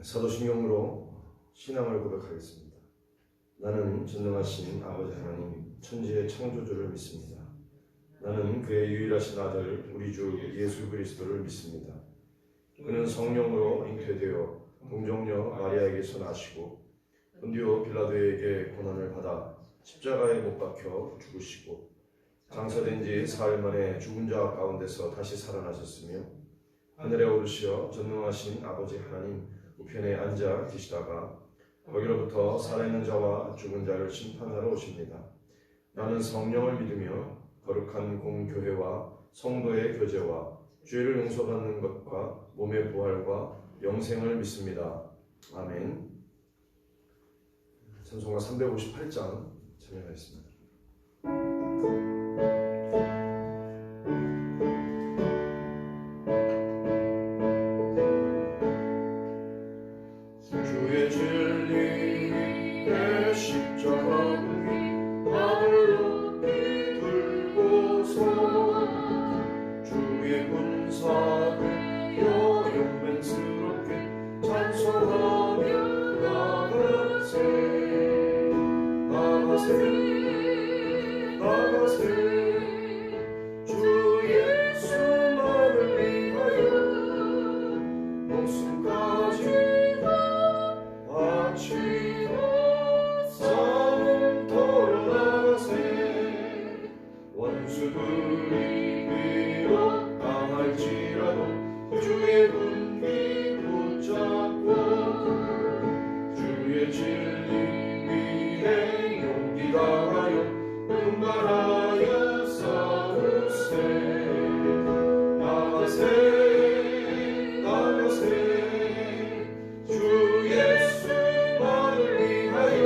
사도신경으로 신앙을 고백하겠습니다. 나는 전능하신 아버지 하나님 천지의 창조주를 믿습니다. 나는 그의 유일하신 아들 우리 주 예수 그리스도를 믿습니다. 그는 성령으로 잉태되어 동정녀 마리아에게서 나시고 본디오 빌라도에게 고난을 받아 십자가에 못 박혀 죽으시고 장사된 지 사흘 만에 죽은 자 가운데서 다시 살아나셨으며 하늘에 오르시어 전능하신 아버지 하나님 우편에 앉아 계시다가 거기로부터 살아있는 자와 죽은 자를 심판하러 오십니다. 나는 성령을 믿으며 거룩한 공교회와 성도의 교제와 죄를 용서받는 것과 몸의 부활과 영생을 믿습니다. 아멘. 찬송가 358장 참여하겠습니다. 주의 진리 위에 십자가 하늘 높이 들고서 주의 군사되어 영맹스럽게 찬송하며 나가세 주 예수만을 위하여 목숨까지 바치고 싸움터로 나가세 원수들이 비록 강할지라도 주의 군기 붙잡고 주의 진리 위에 용기 다하여 분발하여 싸우세 나가세 주 예수만을 위하여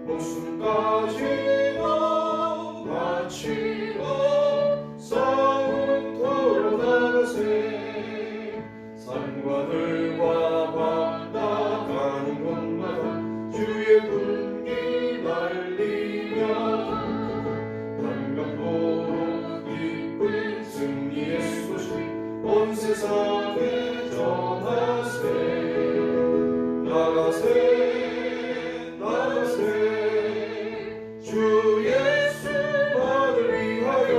목숨까지 바치고 싸움터로 나가세 산과들과 바다 가는 곳마다 주의 군기 날리며 반갑도록 기쁜 승리의 소식 온 세상에 전하세 나가세 주 예수만을 위하여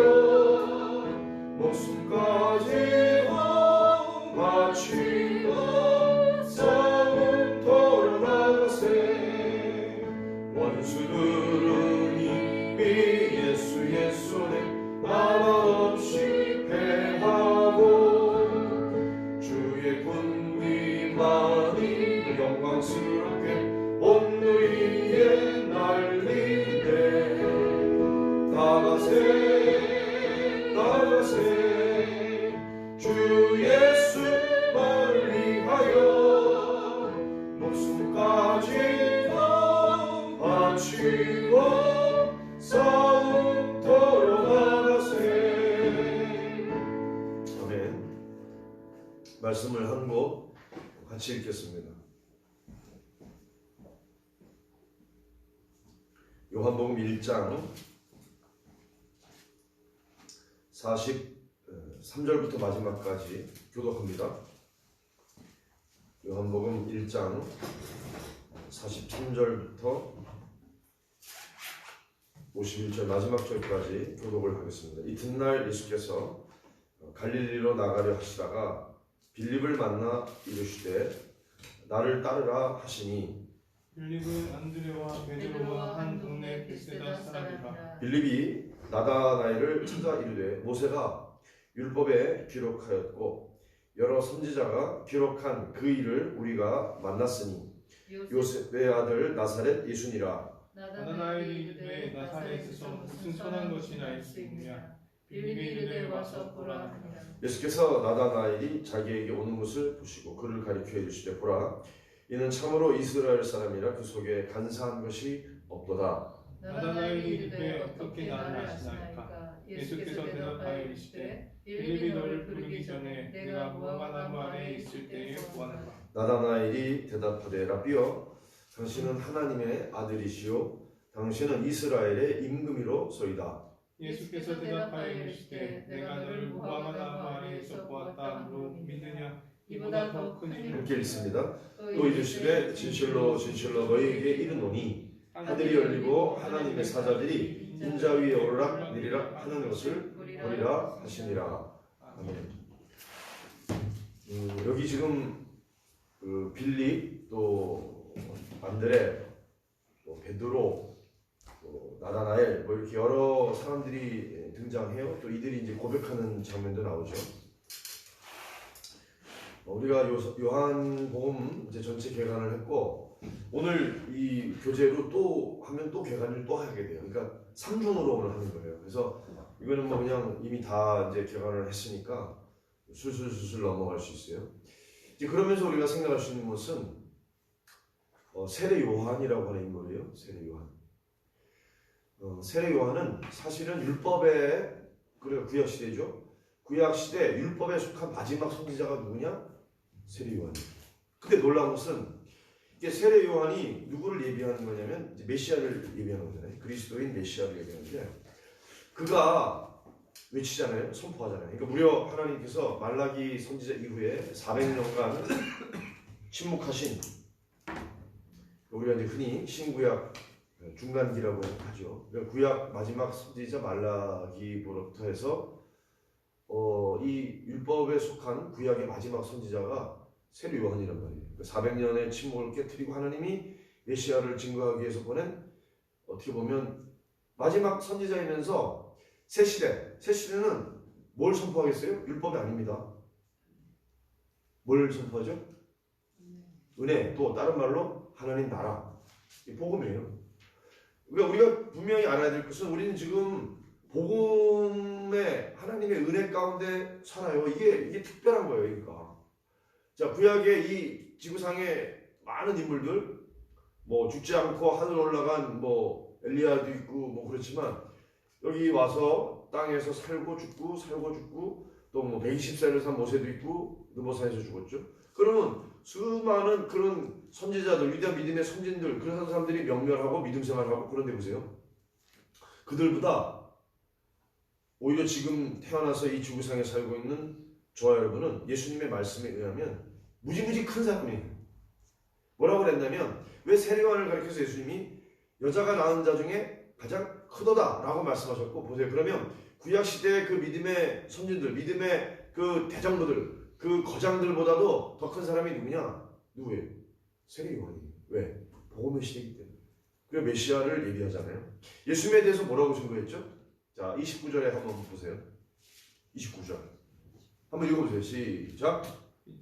목숨까지 바치고 싸움터로 나가세 원수들은 이미 예수의 손에 하나 없이 패하고 주의 군기만이 영광스럽게 온 누리에 날리네 나가세 주 예수만을 위하여 목숨까지 바치고 싸움터로 나가세. 아멘. 말씀을 한 곡 같이 읽겠습니다. 요한복음 1장 43절부터 마지막까지 교독합니다. 요한복음 1장 43절부터 51절 마지막 절까지 교독을 하겠습니다. 이튿날 예수께서 갈릴리로 나가려 하시다가 빌립을 만나 이르시되 나를 따르라 하시니 빌립은 안드레와 베드로와 한 동네 벳세다 사람이라. 빌립이 나다나엘을 찾아 이르되 모세가 율법에 기록하였고 여러 선지자가 기록한 그 일을 우리가 만났으니 요셉의 아들 나사렛 예수니라. 나다나엘이 이르되 나사렛에서 무슨 선한 것이 날 수 있느냐. 빌립이 이르되 와서 보라 하니라. 예수께서 나다나엘이 자기에게 오는 것을 보시고 그를 가리켜 이르시되 보라 이는 참으로 이스라엘 사람이라 그 속에 간사한 것이 없도다. 나다나엘이 이르되 어떻게 나를 아시나이까. 예수께서 대답하여 이르시되 빌립이 너를 부르기 전에 내가 무화과나무 아래에 있을 때에 보았노라. 나다나엘이 대답하되 라비여 당신은 하나님의 아들이시요 당신은 이스라엘의 임금이로소이다. 예수께서 대답하여 이르시되 내가 너를 무화과나무 아래에서 보았다 함으로 믿느냐. 이보다 더 큰 일을 함께 읽습니다. 또 이르시되 진실로 진실로 너희에게 이르노니 하늘이 열리고 하나님의 사자들이 인자 위에 오르락 내리락 하는 것을 보리라 하시니라. 아멘. 여기 지금 그 빌립 또 안드레 또 베드로 또 나다나엘 뭐 이렇게 여러 사람들이 등장해요. 또 이들이 이제 고백하는 장면도 나오죠. 우리가 요한복음 이제 전체 개관을 했고 오늘 이 교재로 또 하면 또 개관을 또 하게 돼요. 그러니까 3중으로 오늘 하는 거예요. 그래서 이거는 뭐 그냥 이미 다 이제 개관을 했으니까 술술술술 넘어갈 수 있어요. 이제 그러면서 우리가 생각할 수 있는 것은 세례 요한이라고 하는 인물이에요. 세례 요한. 세례 요한은 사실은 율법의 그리고 구약 시대죠. 구약 시대 율법에 속한 마지막 선지자가 누구냐? 세례 요한이에요. 근데 놀라운 것은 이게 세례 요한이 누구를 예비하는 거냐면 이제 메시아를 예비하는 거잖아요. 그리스도인 메시아를 예비하는데 그가 외치잖아요. 선포하잖아요. 그러니까 무려 하나님께서 말라기 선지자 이후에 400년간 침묵하신 우리가 이제 흔히 신구약 중간기라고 하죠. 그러니까 구약 마지막 선지자 말라기부터 해서 이 율법에 속한 구약의 마지막 선지자가 세례 요한이란 말이에요. 400년의 침묵을 깨트리고 하나님이 메시아를 증거하기 위해서 보낸 어떻게 보면 마지막 선지자이면서 새 시대는 뭘 선포하겠어요? 율법이 아닙니다. 뭘 선포하죠? 은혜, 또 다른 말로 하나님 나라. 이 복음이에요. 그러니까 우리가 분명히 알아야 될 것은 우리는 지금 복음의 하나님의 은혜 가운데 살아요. 이게 특별한 거예요. 그러니까 자 구약의 이 지구상의 많은 인물들 뭐 죽지 않고 하늘 올라간 뭐 엘리야도 있고 뭐 그렇지만 여기 와서 땅에서 살고 죽고 또 뭐 120세를 산 모세도 있고 느보산에서 죽었죠. 그러면 수많은 그런 선지자들 위대한 믿음의 선진들 그런 사람들이 명멸하고 믿음 생활하고 그런데 보세요. 그들보다 오히려 지금 태어나서 이 지구상에 살고 있는 저와 여러분은 예수님의 말씀에 의하면 무지무지 큰 사건이에요. 뭐라고 그랬냐면 왜 세례 요한을 가리켜서 예수님이 여자가 낳은 자 중에 가장 크도다 라고 말씀하셨고 보세요. 그러면 구약시대의 그 믿음의 선진들 믿음의 그 대장부들 그 거장들보다도 더 큰 사람이 누구냐? 누구예요? 세례 요한이에요. 왜? 복음의 시대이기 때문에. 그리고 메시아를 예비하잖아요. 예수님에 대해서 뭐라고 증거했죠? 자 29절에 한번 보세요. 29절 한번 읽어보세요. 시작.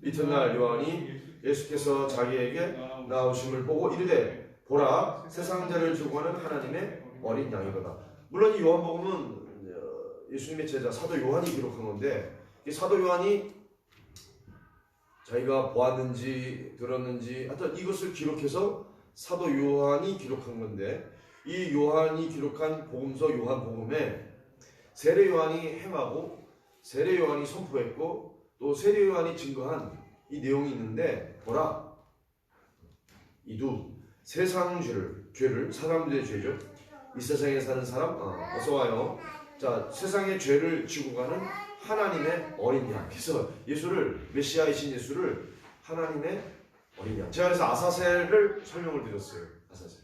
이튿날 요한이 예수께서 자기에게 나오심을 보고 이르되 보라 세상 죄를 주고는 하나님의 어린 양이로다. 물론 이 요한복음은 예수님의 제자 사도 요한이 기록한 건데 이 사도 요한이 자기가 보았는지 들었는지 하여튼 이것을 기록해서 사도 요한이 기록한 건데 이 요한이 기록한 복음서 요한복음에 세례 요한이 행하고 세례 요한이 선포했고 또 세례 요한이 증거한 이 내용이 있는데 보라 이두 세상 죄를 사람들의 죄죠. 이 세상에 사는 사람 어서 와요. 자 세상의 죄를 지고 가는 하나님의 어린 양. 그래서 예수를 메시아이신 예수를 하나님의 어린 양. 제가 그래서 아사셀을 설명을 드렸어요. 아사셀.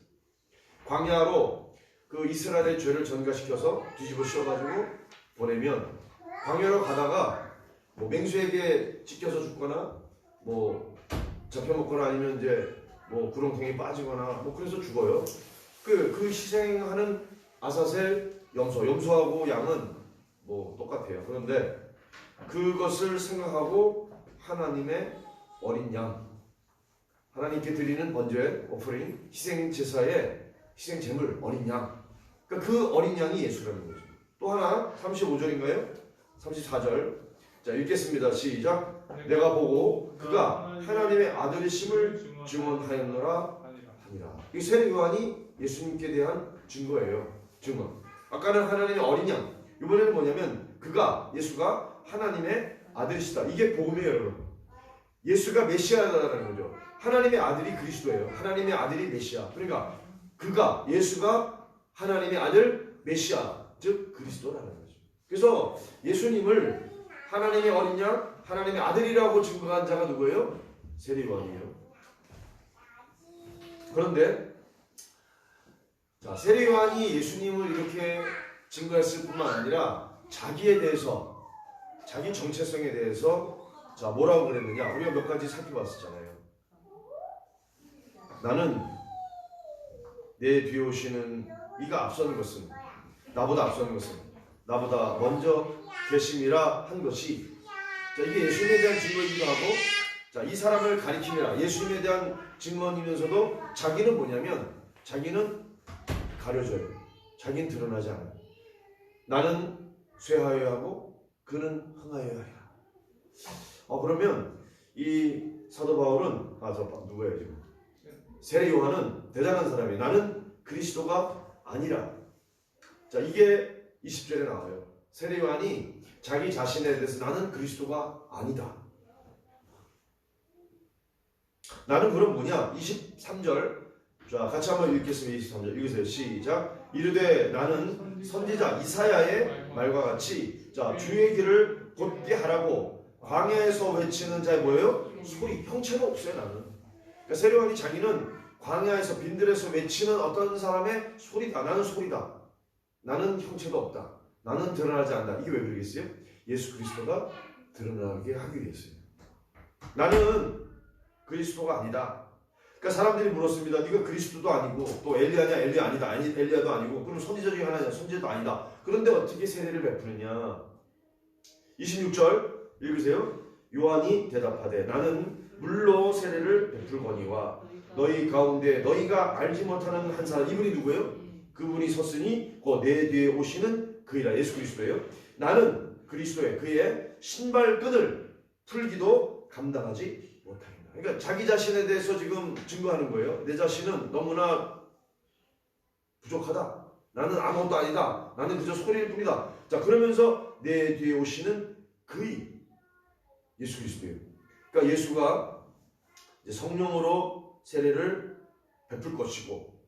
광야로 그 이스라엘의 죄를 전가시켜서 뒤집어 씌워가지고 보내면 광야로 가다가 뭐 맹수에게 찢겨서 죽거나 뭐 잡혀먹거나 아니면 이제 뭐 구렁텅이 빠지거나 뭐 그래서 죽어요. 그 희생하는 아사셀 염소하고 양은 뭐 똑같아요. 그런데 그것을 생각하고 하나님의 어린 양, 하나님께 드리는 번제의 오프링, 희생 제사의 희생 제물 어린 양. 그러니까 그 어린 양이 예수라는 거죠. 또 하나 35절인가요? 34절. 자 읽겠습니다. 시작. 내가 보고 그가 하나님의 아들이심을 증언하였노라 하니라. 이 세례 요한이 예수님께 대한 증거예요. 증언. 아까는 하나님의 어린 양. 이번에는 뭐냐면 그가 예수가 하나님의 아들이시다. 이게 복음이에요, 여러분. 예수가 메시아라는 거죠. 하나님의 아들이 그리스도예요. 하나님의 아들이 메시아. 그러니까 그가 예수가 하나님의 아들 메시아, 즉 그리스도라는 거죠. 그래서 예수님을 하나님의 어린 양, 하나님의 아들이라고 증거한 자가 누구예요? 세례 요한이에요. 그런데 자, 세례 요한이 예수님을 이렇게 증거했을 뿐만 아니라 자기에 대해서, 자기 정체성에 대해서 자, 뭐라고 그랬느냐? 우리가 몇 가지 살펴봤었잖아요. 나는 내 뒤에 오시는 이가 앞서는 것은, 나보다 앞서는 것은 나보다 먼저 계심이라 한 것이, 자, 이게 예수님에 대한 증거이기도 하고, 자, 이 사람을 가리킴이라, 예수님에 대한 증거이면서도 자기는 뭐냐면 자기는 가려져요. 자기는 드러나지 않아요. 나는 쇠하여야 하고 그는 흥하여야 하리라. 그러면 이 사도 바울은 누구예요 지금? 세례 요한은 대단한 사람이에요. 나는 그리스도가 아니라. 자, 이게 20절에 나와요. 세례 요한이 자기 자신에 대해서 나는 그리스도가 아니다. 나는 그럼 뭐냐? 23절. 자, 같이 한번 읽겠습니다. 23절 읽으세요. 시작. 이르되 나는 선지자 이사야의 말과 같이, 자, 주의 길을 곧게 하라고 광야에서 외치는 자의 뭐예요? 소리. 형체가 없어요. 나는. 그러니까 세례 요한이 자기는 광야에서 빈들에서 외치는 어떤 사람의 소리다. 나는 소리다. 나는 형체가 없다. 나는 드러나지 않는다. 이게 왜 그러겠어요? 예수 그리스도가 드러나게 하기 위해서요. 나는 그리스도가 아니다. 그러니까 사람들이 물었습니다. 네가 그리스도도 아니고 또 엘리야냐? 엘리야 아니다. 엘리야도 아니고 그럼 선지자 중에 하나냐? 선지자도 아니다. 그런데 어떻게 세례를 베푸느냐? 26절 읽으세요. 요한이 대답하되 나는 물로 세례를 베풀거니와 너희 가운데 너희가 알지 못하는 한 사람, 이분이 누구예요? 그분이 섰으니 곧 내 뒤에 오시는 그이라. 예수 그리스도예요. 나는 그리스도의 그의 신발끈을 풀기도 감당하지 못합니다. 그러니까 자기 자신에 대해서 지금 증거하는 거예요. 내 자신은 너무나 부족하다. 나는 아무것도 아니다. 나는 그저 소리일 뿐이다. 자, 그러면서 내 뒤에 오시는 그의 예수 그리스도예요. 그러니까 예수가 이제 성령으로 세례를 베풀 것이고,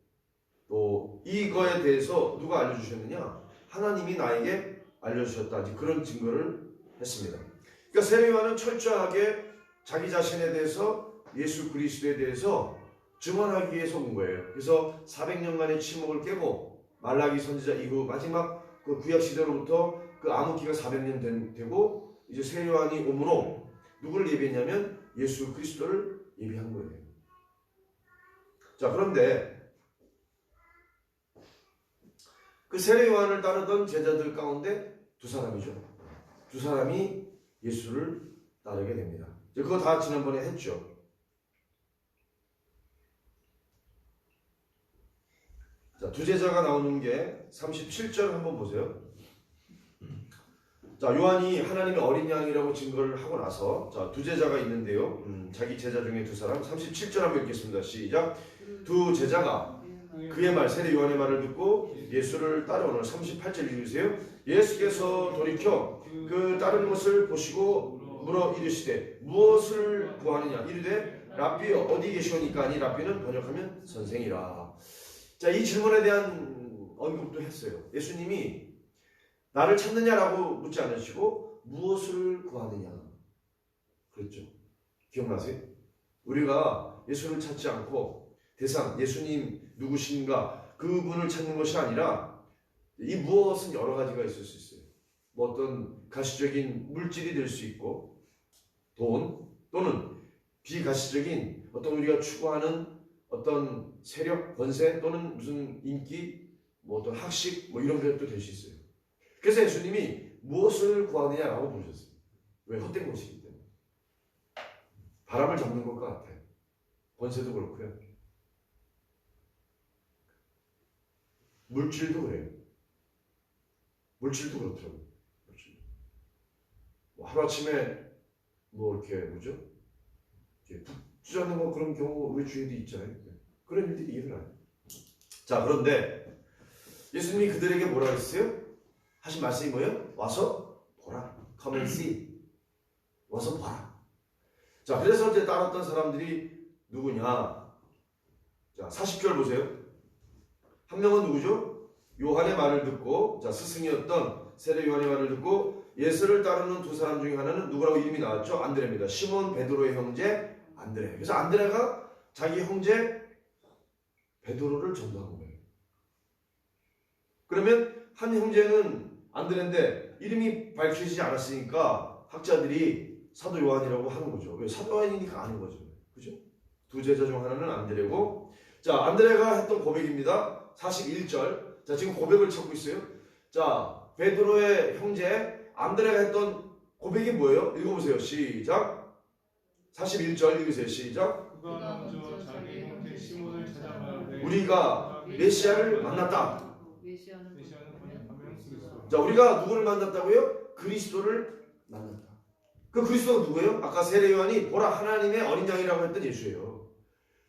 또 이거에 대해서 누가 알려주셨느냐? 하나님이 나에게 알려주셨다. 그런 증거를 했습니다. 그러니까 세례 요한은 철저하게 자기 자신에 대해서, 예수 그리스도에 대해서 증언하기 위해서 온 거예요. 그래서 400년간의 침묵을 깨고 말라기 선지자 이후 마지막 그 구약 시대로부터 그 암흑기가 400년 되고 이제 세례 요한이 오므로 누구를 예비했냐면 예수 그리스도를 예비한 거예요. 자, 그런데 그 세례 요한을 따르던 제자들 가운데 두 사람이죠. 두 사람이 예수를 따르게 됩니다. 그거 다 지난번에 했죠. 자, 두 제자가 나오는 게 37절 한번 보세요. 자, 요한이 하나님의 어린 양이라고 증거를 하고 나서, 자, 두 제자가 있는데요. 자기 제자 중에 두 사람. 37절 한번 읽겠습니다. 시작. 두 제자가 그의 말, 세례 요한의 말을 듣고 예수를 따라오는 38절 읽으세요. 예수께서 돌이켜 그 따르는 것을 보시고 물어 이르시되 무엇을 구하느냐? 이르되 랍비 어디 계시오니까? 아니, 랍비는 번역하면 선생이라. 자, 이 질문에 대한 언급도 했어요. 예수님이 나를 찾느냐라고 묻지 않으시고 무엇을 구하느냐 그랬죠. 기억나세요? 우리가 예수를 찾지 않고 대상, 예수님 누구신가 그분을 찾는 것이 아니라, 이 무엇은 여러 가지가 있을 수 있어요. 뭐 어떤 가시적인 물질이 될 수 있고, 돈, 또는 비가시적인 어떤 우리가 추구하는 어떤 세력, 권세, 또는 무슨 인기, 뭐 어떤 학식, 뭐 이런 것도 될 수 있어요. 그래서 예수님이 무엇을 구하느냐라고 부르셨어요. 왜? 헛된 것이기 때문에. 바람을 잡는 것과 같아요. 권세도 그렇고요. 물질도 그래요. 물질도 그렇더라고요. 물질. 뭐 하루아침에 뭐 이렇게 뭐죠? 붙지 않는 거 그런 경우 우리 주위에도 있잖아요. 그런 일들이 일어나요. 자, 그런데 예수님이 그들에게 뭐라 했어요? 하신 말씀이 뭐예요? 와서 보라. Come and see. 와서 봐라. 자, 그래서 이제 따랐던 사람들이 누구냐? 자, 40절 보세요. 한 명은 누구죠? 요한의 말을 듣고, 자, 스승이었던 세례 요한의 말을 듣고 예수를 따르는 두 사람 중에 하나는 누구라고 이름이 나왔죠? 안드레입니다. 시몬 베드로의 형제 안드레. 그래서 안드레가 자기 형제 베드로를 전도한 거예요. 그러면 한 형제는 안드레인데 이름이 밝혀지지 않았으니까 학자들이 사도 요한이라고 하는 거죠. 왜? 사도 요한이니까 아는 거죠. 그죠? 두 제자 중 하나는 안드레고, 자, 안드레가 했던 고백입니다. 41절. 자, 지금 고백을 찾고 있어요. 자, 베드로의 형제 안드레가 했던 고백이 뭐예요? 읽어보세요. 시작. 41절 읽으세요. 시작. 그가 먼저 자기 형제 시몬을 찾아가는데 우리가 메시아를 만났다. 메시아는 가면 그리스도. 자, 우리가 누구를 만났다고요? 그리스도를 만났다. 그 그리스도가 누구예요? 아까 세례 요한이 보라 하나님의 어린 양이라고 했던 예수예요.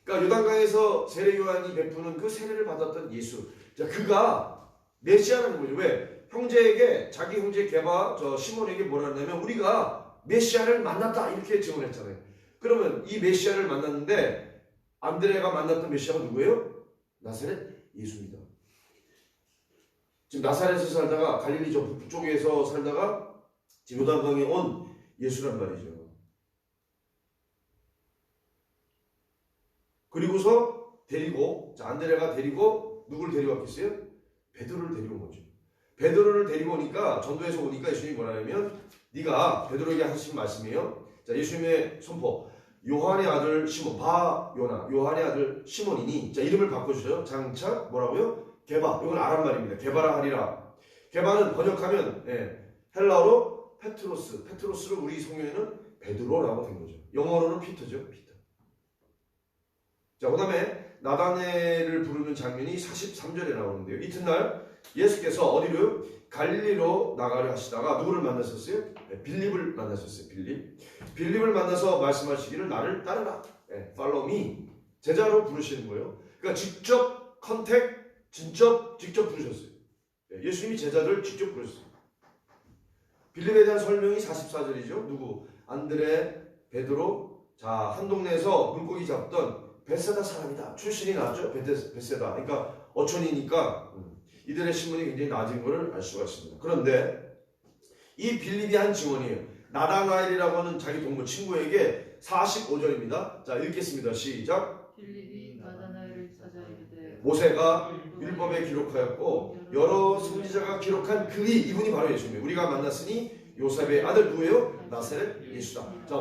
그러니까 요단강에서 세례 요한이 베푸는 그 세례를 받았던 예수. 자, 그가 메시아라는 거죠. 왜? 형제에게, 자기 형제 게바 저 시몬에게 뭐라 했냐면 우리가 메시아를 만났다 이렇게 증언했잖아요. 그러면 이 메시아를 만났는데 안드레가 만났던 메시아가 누구예요? 나사렛 예수입니다. 지금 나사렛에서 살다가 갈릴리 저 북쪽에서 살다가 지금 요단강에 온 예수란 말이죠. 그리고서 데리고, 자, 안드레가 데리고 누구를 데려왔겠어요? 베드로를 데리고 온 거죠. 베드로를 데리고 오니까, 전도에서 오니까 예수님이 뭐라냐면 네가 베드로에게 하신 말씀이에요. 자, 예수님의 선포. 요한의 아들 시몬, 바요나, 요한의 아들 시몬이니, 자, 이름을 바꿔주세요. 장차 뭐라고요? 게바. 이건 아랍 말입니다. 게바라 하리라. 게바는 번역하면 헬라어로 페트로스. 페트로스를 우리 성경에는 베드로라고 된 거죠. 영어로는 피터죠. 피터. 자, 그 다음에 나다네를 부르는 장면이 43절에 나오는데요. 이튿날 예수께서 어디로요? 갈릴리로 나가려 하시다가 누구를 만났었어요? 빌립을 만났었어요. 빌립을 만나서 말씀하시기를 나를 따르라. Follow me. 제자로 부르시는 거예요. 그러니까 직접 직접 부르셨어요. 예수님이 제자들 직접 부르셨어요. 빌립에 대한 설명이 44절이죠. 누구? 안드레, 베드로. 자, 한 동네에서 물고기 잡던 베세다 사람이다. 출신이 나왔죠. 베세다. 그러니까 어촌이니까 이들의 신분이 굉장히 낮은 것을 알 수가 있습니다. 그런데 이 빌립이 한 증언이에요. 나다나엘이라고 하는 자기 동무 친구에게 45절입니다. 자, 읽겠습니다. 시작. 빌립이 나다나엘을 찾아 이르되 모세가 율법에 기록하였고 여러 선지자가 기록한 글이, 이분이 바로 예수님이에요. 우리가 만났으니 요셉의 아들 누구예요? 나사렛 예수다. 자,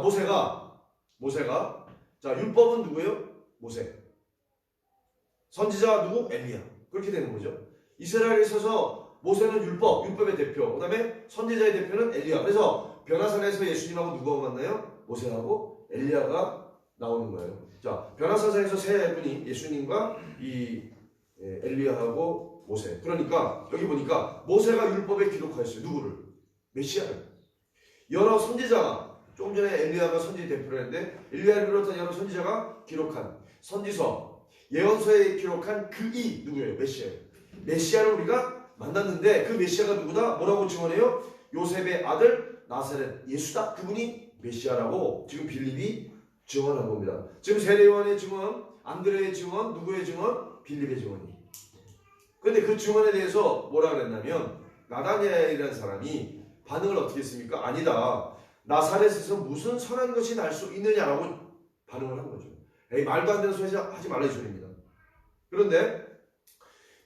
모세가 자, 율법은 누구예요? 모세. 선지자 누구? 엘리야. 그렇게 되는 거죠. 이스라엘에 있어서 모세는 율법의 대표, 그 다음에 선지자의 대표는 엘리야. 그래서 변화산에서 예수님하고 누가 만나요? 모세하고 엘리야가 나오는 거예요. 자, 변화산에서 세 분이 예수님과 이 엘리야하고 모세. 그러니까 여기 보니까 모세가 율법에 기록하였어요. 누구를? 메시아를. 여러 선지자가, 조금 전에 엘리야가 선지 대표를 했는데 엘리야를 비롯한 여러 선지자가 기록한 선지서, 예언서에 기록한 그이 누구예요? 메시아예요. 메시아를 우리가 만났는데 그 메시아가 누구다? 뭐라고 증언해요? 요셉의 아들 나사렛 예수다. 그분이 메시아라고 지금 빌립이 증언한 겁니다. 지금 세례 요한의 증언, 안드레의 증언, 누구의 증언? 빌립의 증언이. 그런데 그 증언에 대해서 뭐라 그랬냐면 나다니엘이라는 사람이 반응을 어떻게 했습니까? 아니다. 나사렛에서 무슨 선한 것이 날 수 있느냐라고 반응을 한 거죠. 에이, 말도 안 되는 소리 하지 말라 이 소리입니다. 그런데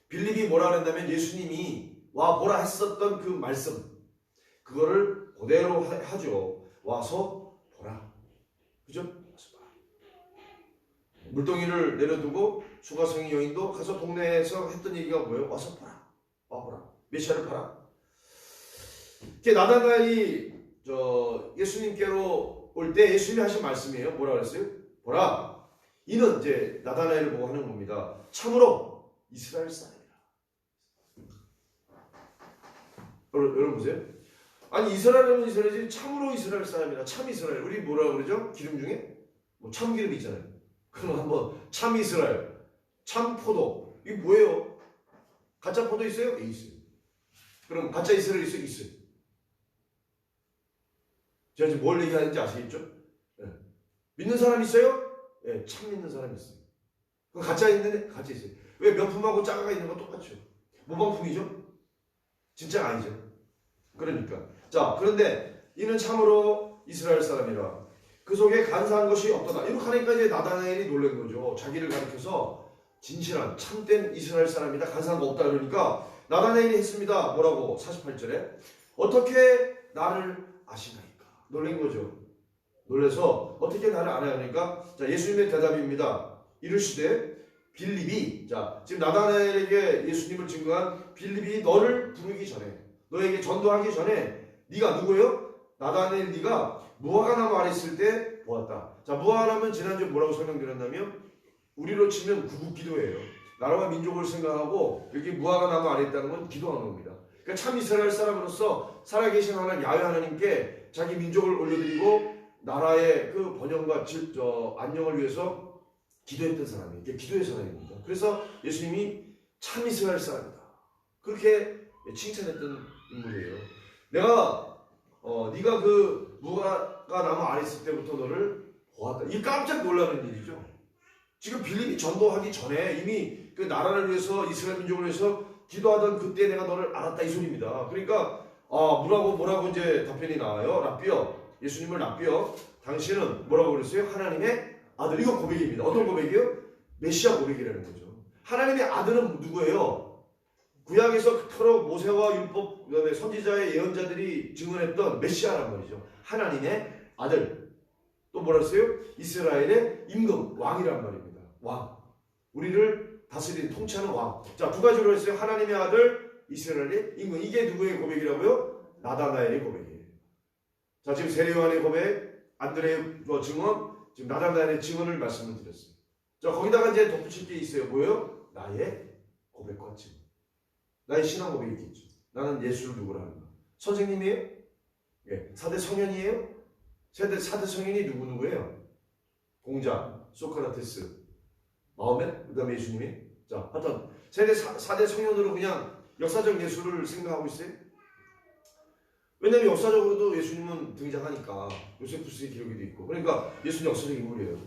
빌립이 뭐라 그랬냐면 예수님이 와 보라 했었던 그 말씀, 그거를 그대로 하죠. 와서 보라. 그죠? 와서 보라. 물동이를 내려두고 수가성의 여인도 가서 동네에서 했던 얘기가 뭐예요? 와서 보라. 와 보라. 메시아를 봐라. 이게 나다나엘이 예수님께로 올 때 예수님이 하신 말씀이에요. 뭐라 그랬어요? 보라. 이는 이제 나다나엘을 보고 하는 겁니다. 참으로 이스라엘 사람이라. 여러분 보세요. 아니 이스라엘은 이스라엘이지 참으로 이스라엘 사람이라. 참 이스라엘. 우리 뭐라 그러죠? 기름 중에 뭐 참기름 있잖아요. 그럼 한번 참 이스라엘, 참 포도. 이게 뭐예요? 가짜 포도 있어요? 예, 있어요. 그럼 가짜 이스라엘 있어요? 있어요. 제가 지금 뭘 얘기하는지 아시겠죠? 예. 믿는 사람 있어요? 예, 참 믿는 사람이 있어요. 가짜 있는데 가짜 있어요. 왜 명품하고 짜가가 있는 건 똑같죠? 모방품이죠? 진짜 아니죠. 그러니까 자, 그런데 이는 참으로 이스라엘 사람이라 그 속에 간사한 것이 없도다. 이렇게 하니까 이제 나다나엘이 놀란 거죠. 자기를 가리켜서 진실한 참된 이스라엘 사람이다. 간사한 거 없다. 그러니까 나다나엘이 했습니다. 뭐라고? 48절에 어떻게 나를 아시나이까? 놀란 거죠. 놀라서 어떻게 나를 아냐 하니까 자, 예수님의 대답입니다. 이르시되 빌립이 자, 지금 나다나엘에게 예수님을 증거한 빌립이 너를 부르기 전에 너에게 전도하기 전에 네가 누구예요? 나다나엘 네가 무화과나무 아래 있을 때 보았다. 자, 무화과나무는 지난주에 뭐라고 설명드렸냐면 우리로 치면 구국기도예요. 나라와 민족을 생각하고 여기 무화과나무 아래 있다는 건 기도하는 겁니다. 그러니까 참 이스라엘 사람으로서 살아계신 하나님 야훼 하나님께 자기 민족을 올려드리고 나라의 그 번영과 안녕을 위해서 기도했던 사람이 이게 기도의 사람입니다. 그래서 예수님이 참 이스라엘 사람이다. 그렇게 칭찬했던 인물이에요. 네가 그 무화과나무 아래 있을 때부터 너를 보았다. 이 깜짝 놀라는 일이죠. 지금 빌립이 전도하기 전에 이미 그 나라를 위해서 이스라엘 민족을 위해서 기도하던 그때 내가 너를 알았다 이 소리입니다. 그러니까 뭐라고 이제 답변이 나와요. 랍비여 예수님을 랍비여 당신은 뭐라고 그랬어요? 하나님의 아들. 이거 고백입니다. 어떤 고백이요? 메시아 고백이라는 거죠. 하나님의 아들은 누구예요? 구약에서 그토록 모세와 율법 그다음에 선지자의 예언자들이 증언했던 메시아란 말이죠. 하나님의 아들. 또 뭐라 했어요? 이스라엘의 임금 왕이란 말입니다. 왕. 우리를 다스리는 통치하는 왕. 자, 두 가지로 했어요. 하나님의 아들, 이스라엘의 임금. 이게 누구의 고백이라고요? 나다나엘의 고백이에요. 자, 지금 세례 요한의 고백, 안드레의 증언, 지금 나다나엘의 증언을 말씀을 드렸어요. 자, 거기다가 이제 덧붙일 게 있어요. 뭐예요? 나의 고백과 증언. 나의 신앙 고백이 있겠죠. 나는 예수를 누구라 하는가? 선생님이에요? 예. 4대 성현이에요? 4대 성현이 누구예요? 공자, 소크라테스, 마호멧, 그 다음에 예수님이. 자, 하여튼 4대 성현으로 그냥 역사적 예수를 생각하고 있어요. 왜냐면 역사적으로도 예수님은 등장하니까 요세푸스의 기록에도 있고 그러니까 예수님 역사적 인물이에요.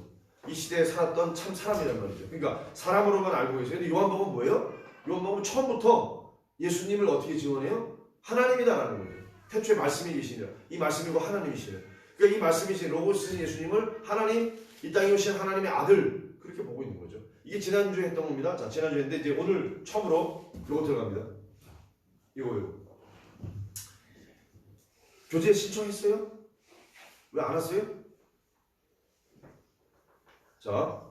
이 시대에 살았던 참 사람이란 말이죠. 그러니까 사람으로만 알고 계세요. 근데 요한복음은 뭐예요? 요한복음은 처음부터 예수님을 어떻게 증언해요? 하나님이다라는 거죠. 태초에 말씀이 계시니라. 이 말씀이고 하나님이시라. 그러니까 이 말씀이신 로고스인 예수님을 하나님, 이 땅에 오신 하나님의 아들 그렇게 보고 있는 거죠. 이게 지난주에 했던 겁니다. 자, 지난주에 했는데 이제 오늘 처음으로 요거 들어갑니다. 이거요. 교재 신청했어요? 왜 안 왔어요? 자,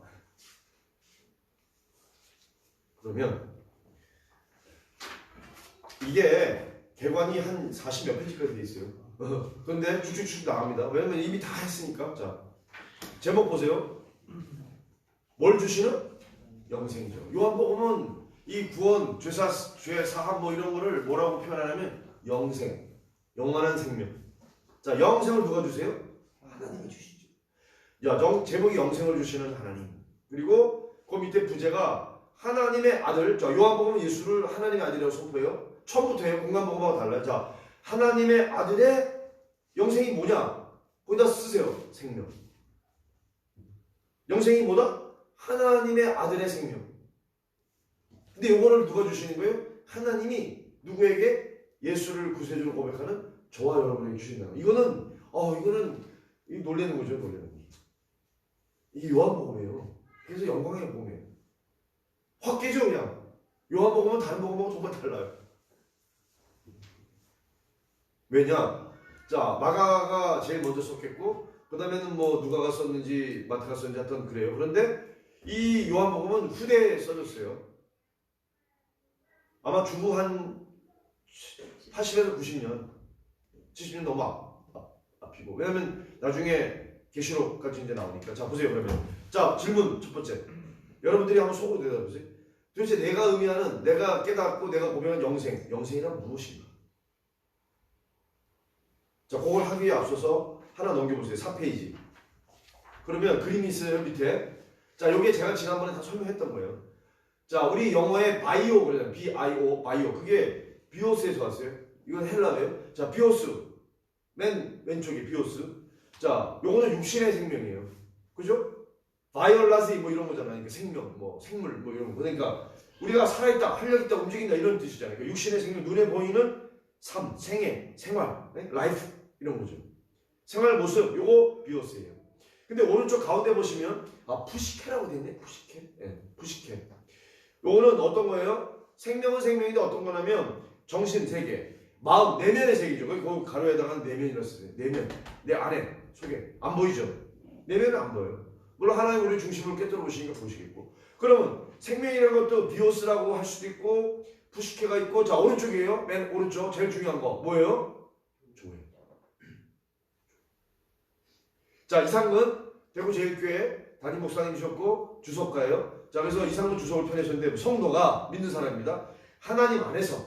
그러면 이게 개관이 한 40몇 페이지까지 돼 있어요. 그런데 쭉쭉쭉 나갑니다. 왜냐면 이미 다 했으니까. 자, 제목 보세요. 뭘 주시는? 영생이죠. 요한복음은 이 구원, 죄 사함 뭐 이런 거를 뭐라고 표현하냐면 영생, 영원한 생명. 자, 영생을 누가 주세요? 하나님이 주시죠. 야, 제목이 영생을 주시는 하나님. 그리고 그 밑에 부제가 하나님의 아들. 자, 요한복음은 예수를 하나님의 아들이라고 선포해요. 처음부터 해요. 공간복음하고 달라요. 자, 하나님의 아들의 영생이 뭐냐? 거기다 쓰세요. 생명. 영생이 뭐다? 하나님의 아들의 생명. 근데 이거를 누가 주시는 거예요? 하나님이 누구에게? 예수를 구세주로 고백하는 저와 여러분에게 주신다. 이거는 놀라는 거죠. 놀라는 거. 이게 요한복음이에요. 그래서 영광의 복음이에요. 확 깨죠 그냥. 요한복음은 다른 복음하고 정말 달라요. 왜냐? 자, 마가가 제일 먼저 썼겠고 그 다음에는 뭐 누가가 썼는지 마태가 썼는지 하여튼 그래요. 그런데 이 요한복음은 후대에 써졌어요. 아마 주후 한 80에서 90년 70년 너무 앞이고 왜냐면 나중에 계시록까지 이제 나오니까. 자, 보세요. 그러면 자, 질문 첫 번째. 여러분들이 한번 속으로 대답해보세요. 도대체 내가 의미하는, 내가 깨닫고 내가 보면 영생이란 무엇인가? 자, 그걸 하기 위해 앞서서 하나 넘겨보세요. 4페이지. 그러면 그림이 있어요, 밑에. 자, 요게 제가 지난번에 다 설명했던 거예요. 자, 우리 영어에 바이오 그러잖아요. B-I-O, 바이오. 그게 비오스에서 왔어요. 이건 헬라어예요. 자, 비오스. 맨 왼쪽에 비오스. 자, 요거는 육신의 생명이에요. 그죠? 바이올라지 뭐 이런 거잖아요. 그러니까 생명, 뭐 생물 뭐 이런 거. 그러니까 우리가 살아있다, 활력있다, 움직인다 이런 뜻이잖아요. 그러니까 육신의 생명, 눈에 보이는 삶, 생애, 생활, 네? 라이프 이런 거죠. 생활 모습 요거 비오스예요. 근데 오른쪽 가운데 보시면 푸시케라고 돼 있네. 푸시케. 예, 푸시케. 요거는 어떤 거예요? 생명은 생명인데 어떤 거냐면 정신 세계, 마음 내면의 세계죠. 거기 가로에다가 내면이라고 써요. 내면, 내 안에, 속에 안 보이죠? 내면은 안 보여요. 물론 하나님 우리 중심을 꿰뚫어 보시니까 보시겠고. 그러면 생명이라는 것도 비오스라고 할 수도 있고 푸시케가 있고. 자, 오른쪽이에요. 맨 오른쪽 제일 중요한 거 뭐예요? 조회. 자, 이상근 대구제일교회 담임 목사님이셨고 주석가예요. 자, 그래서 이상근 주석을 펴내셨는데 성도가 믿는 사람입니다. 하나님 안에서,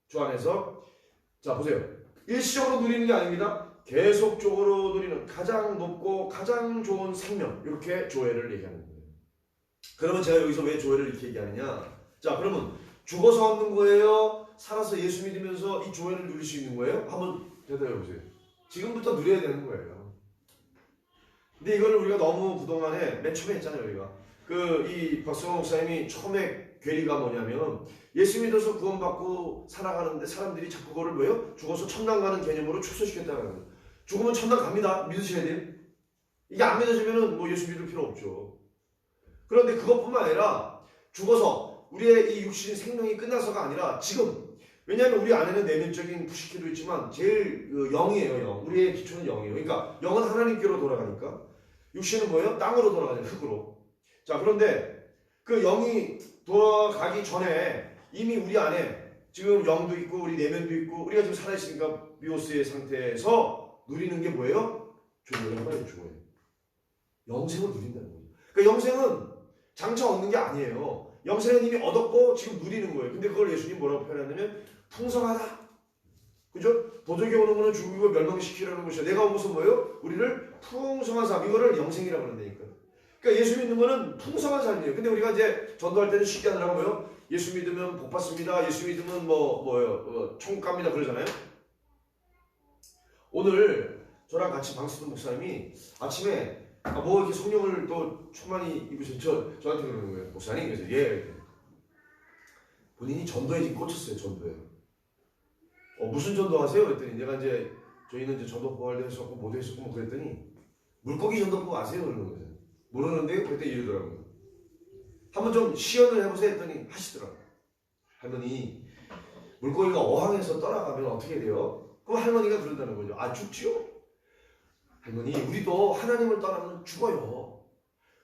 주 안에서. 자, 보세요. 일시적으로 누리는 게 아닙니다. 계속적으로 누리는 가장 높고 가장 좋은 생명, 이렇게 조회를 얘기하는 거예요. 그러면 제가 여기서 왜 조회를 이렇게 얘기하느냐? 자, 그러면 죽어서 얻는 거예요? 살아서 예수 믿으면서 이 조회를 누릴 수 있는 거예요? 한번 대답해 보세요. 지금부터 누려야 되는 거예요. 근데 이거를 우리가 너무 그동안에 맨 처음에 했잖아요. 우리가 이 박성호 목사님이 처음에 괴리가 뭐냐면 예수 믿어서 구원받고 살아가는데 사람들이 자꾸 그거를 뭐예요? 죽어서 천당 가는 개념으로 축소시켰다는 거예요. 죽으면 천당 갑니다. 믿으셔야 돼요. 이게 안 믿어지면은 뭐 예수 믿을 필요 없죠. 그런데 그것뿐만 아니라 죽어서 우리의 이 육신 생명이 끝나서가 아니라 지금, 왜냐하면 우리 안에는 내면적인 푸시키도 있지만 제일 영이에요. 영. 우리의 기초는 영이에요. 그러니까 영은 하나님께로 돌아가니까 육신은 뭐예요? 땅으로 돌아가죠. 흙으로. 자, 그런데 그 영이 돌아가기 전에 이미 우리 안에 지금 영도 있고 우리 내면도 있고 우리가 지금 살아있으니까 비오스의 상태에서 누리는 게 뭐예요? 조회란 말이에요. 조회. 영생을 누린다는 거예요. 그러니까 영생은 장차 얻는 게 아니에요. 영생은 이미 얻었고 지금 누리는 거예요. 근데 그걸 예수님 뭐라고 표현하냐면 풍성하다. 그죠? 도적이 오는 거는 죽이고 멸망시키려는 것이야. 내가 온 것은 뭐예요? 우리를 풍성한 삶. 이거를 영생이라고 그런다니까. 그러니까 예수 믿는 거는 풍성한 삶이에요. 근데 우리가 이제 전도할 때는 쉽게 하느라고 뭐예요? 예수 믿으면 복 받습니다. 예수 믿으면 천국 갑니다. 그러잖아요. 오늘 저랑 같이 방수도 목사님이 아침에 이렇게 성령을 또 충만히 입으셔서 저한테 그러는 거예요. 목사님, 그래서 예. 본인이 전도에 지금 꽂혔어요. 전도에. 무슨 전도 하세요? 그랬더니 내가 이제 저희는 이제 전도 부활도 했었고 모두 했었고 뭐 그랬더니 물고기 전도부 아세요? 그러는 거예요. 모르는데 그때 이러더라고요. 한번 좀 시연을 해보세요 했더니 하시더라고요. 할머니, 물고기가 어항에서 떠나가면 어떻게 돼요? 그럼 할머니가 그런다는 거죠. 죽지요? 할머니, 우리도 하나님을 떠나면 죽어요.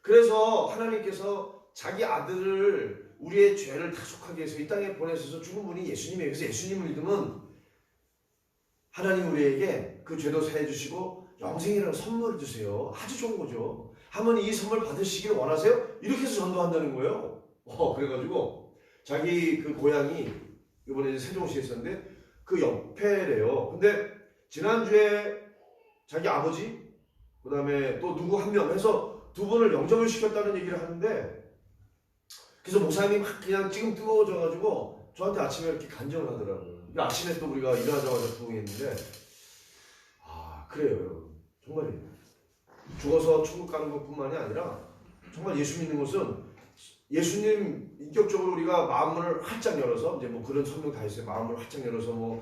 그래서 하나님께서 자기 아들을 우리의 죄를 다속하게 해서 이 땅에 보내셔서 죽은 분이 예수님이에요. 그래서 예수님을 믿으면 하나님 우리에게 그 죄도 사해 주시고 영생이라는 선물을 주세요. 아주 좋은 거죠. 할머니, 이 선물 받으시길 원하세요? 이렇게 해서 전도한다는 거예요. 그래가지고 자기 그 고향이 이번에 이제 세종시에 있었는데 그 옆에래요. 근데 지난주에 자기 아버지, 그 다음에 또 누구 한 명 해서 두 분을 영접을 시켰다는 얘기를 하는데, 그래서 목사님이 막 그냥 지금 뜨거워져가지고 저한테 아침에 이렇게 간증을 하더라고요. 아침에 또 우리가 일어나자마자 부흥했는데, 그래요, 여러분. 정말이에요. 죽어서 천국 가는 것뿐만이 아니라 정말 예수 믿는 것은 예수님 인격적으로 우리가 마음을 활짝 열어서 이제 뭐 그런 설명 다 있어요. 마음을 활짝 열어서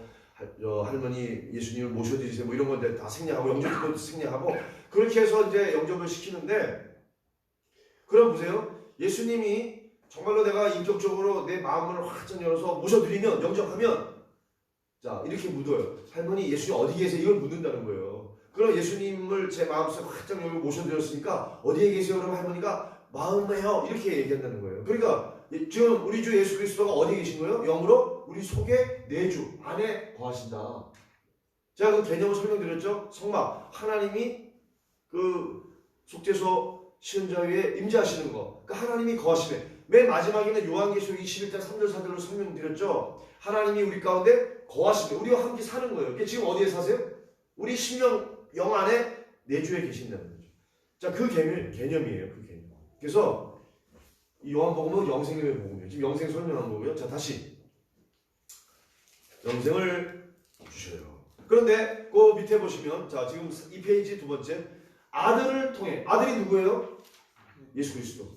할머니 예수님을 모셔드리세요. 이런 건데 다 생략하고 영접도 생략하고 그렇게 해서 이제 영접을 시키는데, 그럼 보세요. 예수님이 정말로 내가 인격적으로 내 마음을 활짝 열어서 모셔드리면, 영접하면, 자, 이렇게 묻어요. 할머니, 예수님 어디 계세요? 이걸 묻는다는 거예요. 그럼 예수님을 제 마음속에 활짝 열고 모셔드렸으니까 어디에 계세요? 그러면 할머니가 마음에요. 이렇게 얘기한다는 거예요. 그러니까 지금 우리 주 예수 그리스도가 어디에 계신 거예요? 영으로 우리 속에 내주 안에 거하신다. 제가 그 개념을 설명드렸죠. 성막, 하나님이 그 속죄소 시은자 위에 임재하시는 거. 그러니까 하나님이 거하시네. 맨 마지막에는 요한계시록 21장 3절 4절로 설명드렸죠. 하나님이 우리 가운데 거하시네. 우리와 함께 사는 거예요. 그게 지금 어디에 사세요? 우리 심령, 영 안에 내주에 계신다는 거죠. 자, 그 개념이에요. 그 개념. 그래서 이 요한복음은 영생의 복음이에요. 지금 영생 설명한 거고요. 자, 다시 영생을 주셔요. 그런데 그 밑에 보시면, 자, 지금 이 페이지 두 번째, 아들을 통해, 아들이 누구예요? 예수 그리스도.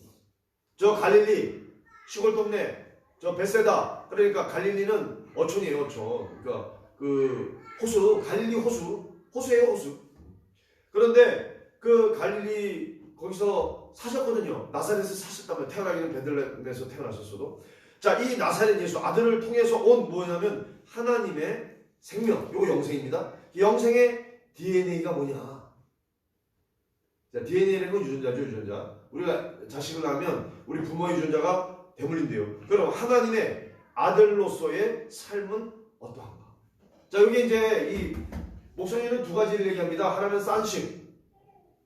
저 갈릴리 시골 동네, 저 베세다, 그러니까 갈릴리는 어촌이에요. 어촌. 그러니까 그 호수, 갈릴리 호수예요, 호수. 그런데 그 갈릴리 거기서 사셨거든요. 나사렛에서 사셨다면 태어나기는 베들레헴에서 태어나셨어도. 자, 이 나사렛 예수 아들을 통해서 온 뭐냐면 하나님의 생명, 요거 영생입니다. 이 영생의 DNA가 뭐냐? 자, DNA라는 건 유전자죠, 유전자. 우리가 자식을 낳으면 우리 부모의 유전자가 대물림돼요. 그럼 하나님의 아들로서의 삶은 어떠한가? 자, 여기 이제 이 목사님은 두 가지를 얘기합니다. 하나는 sonship,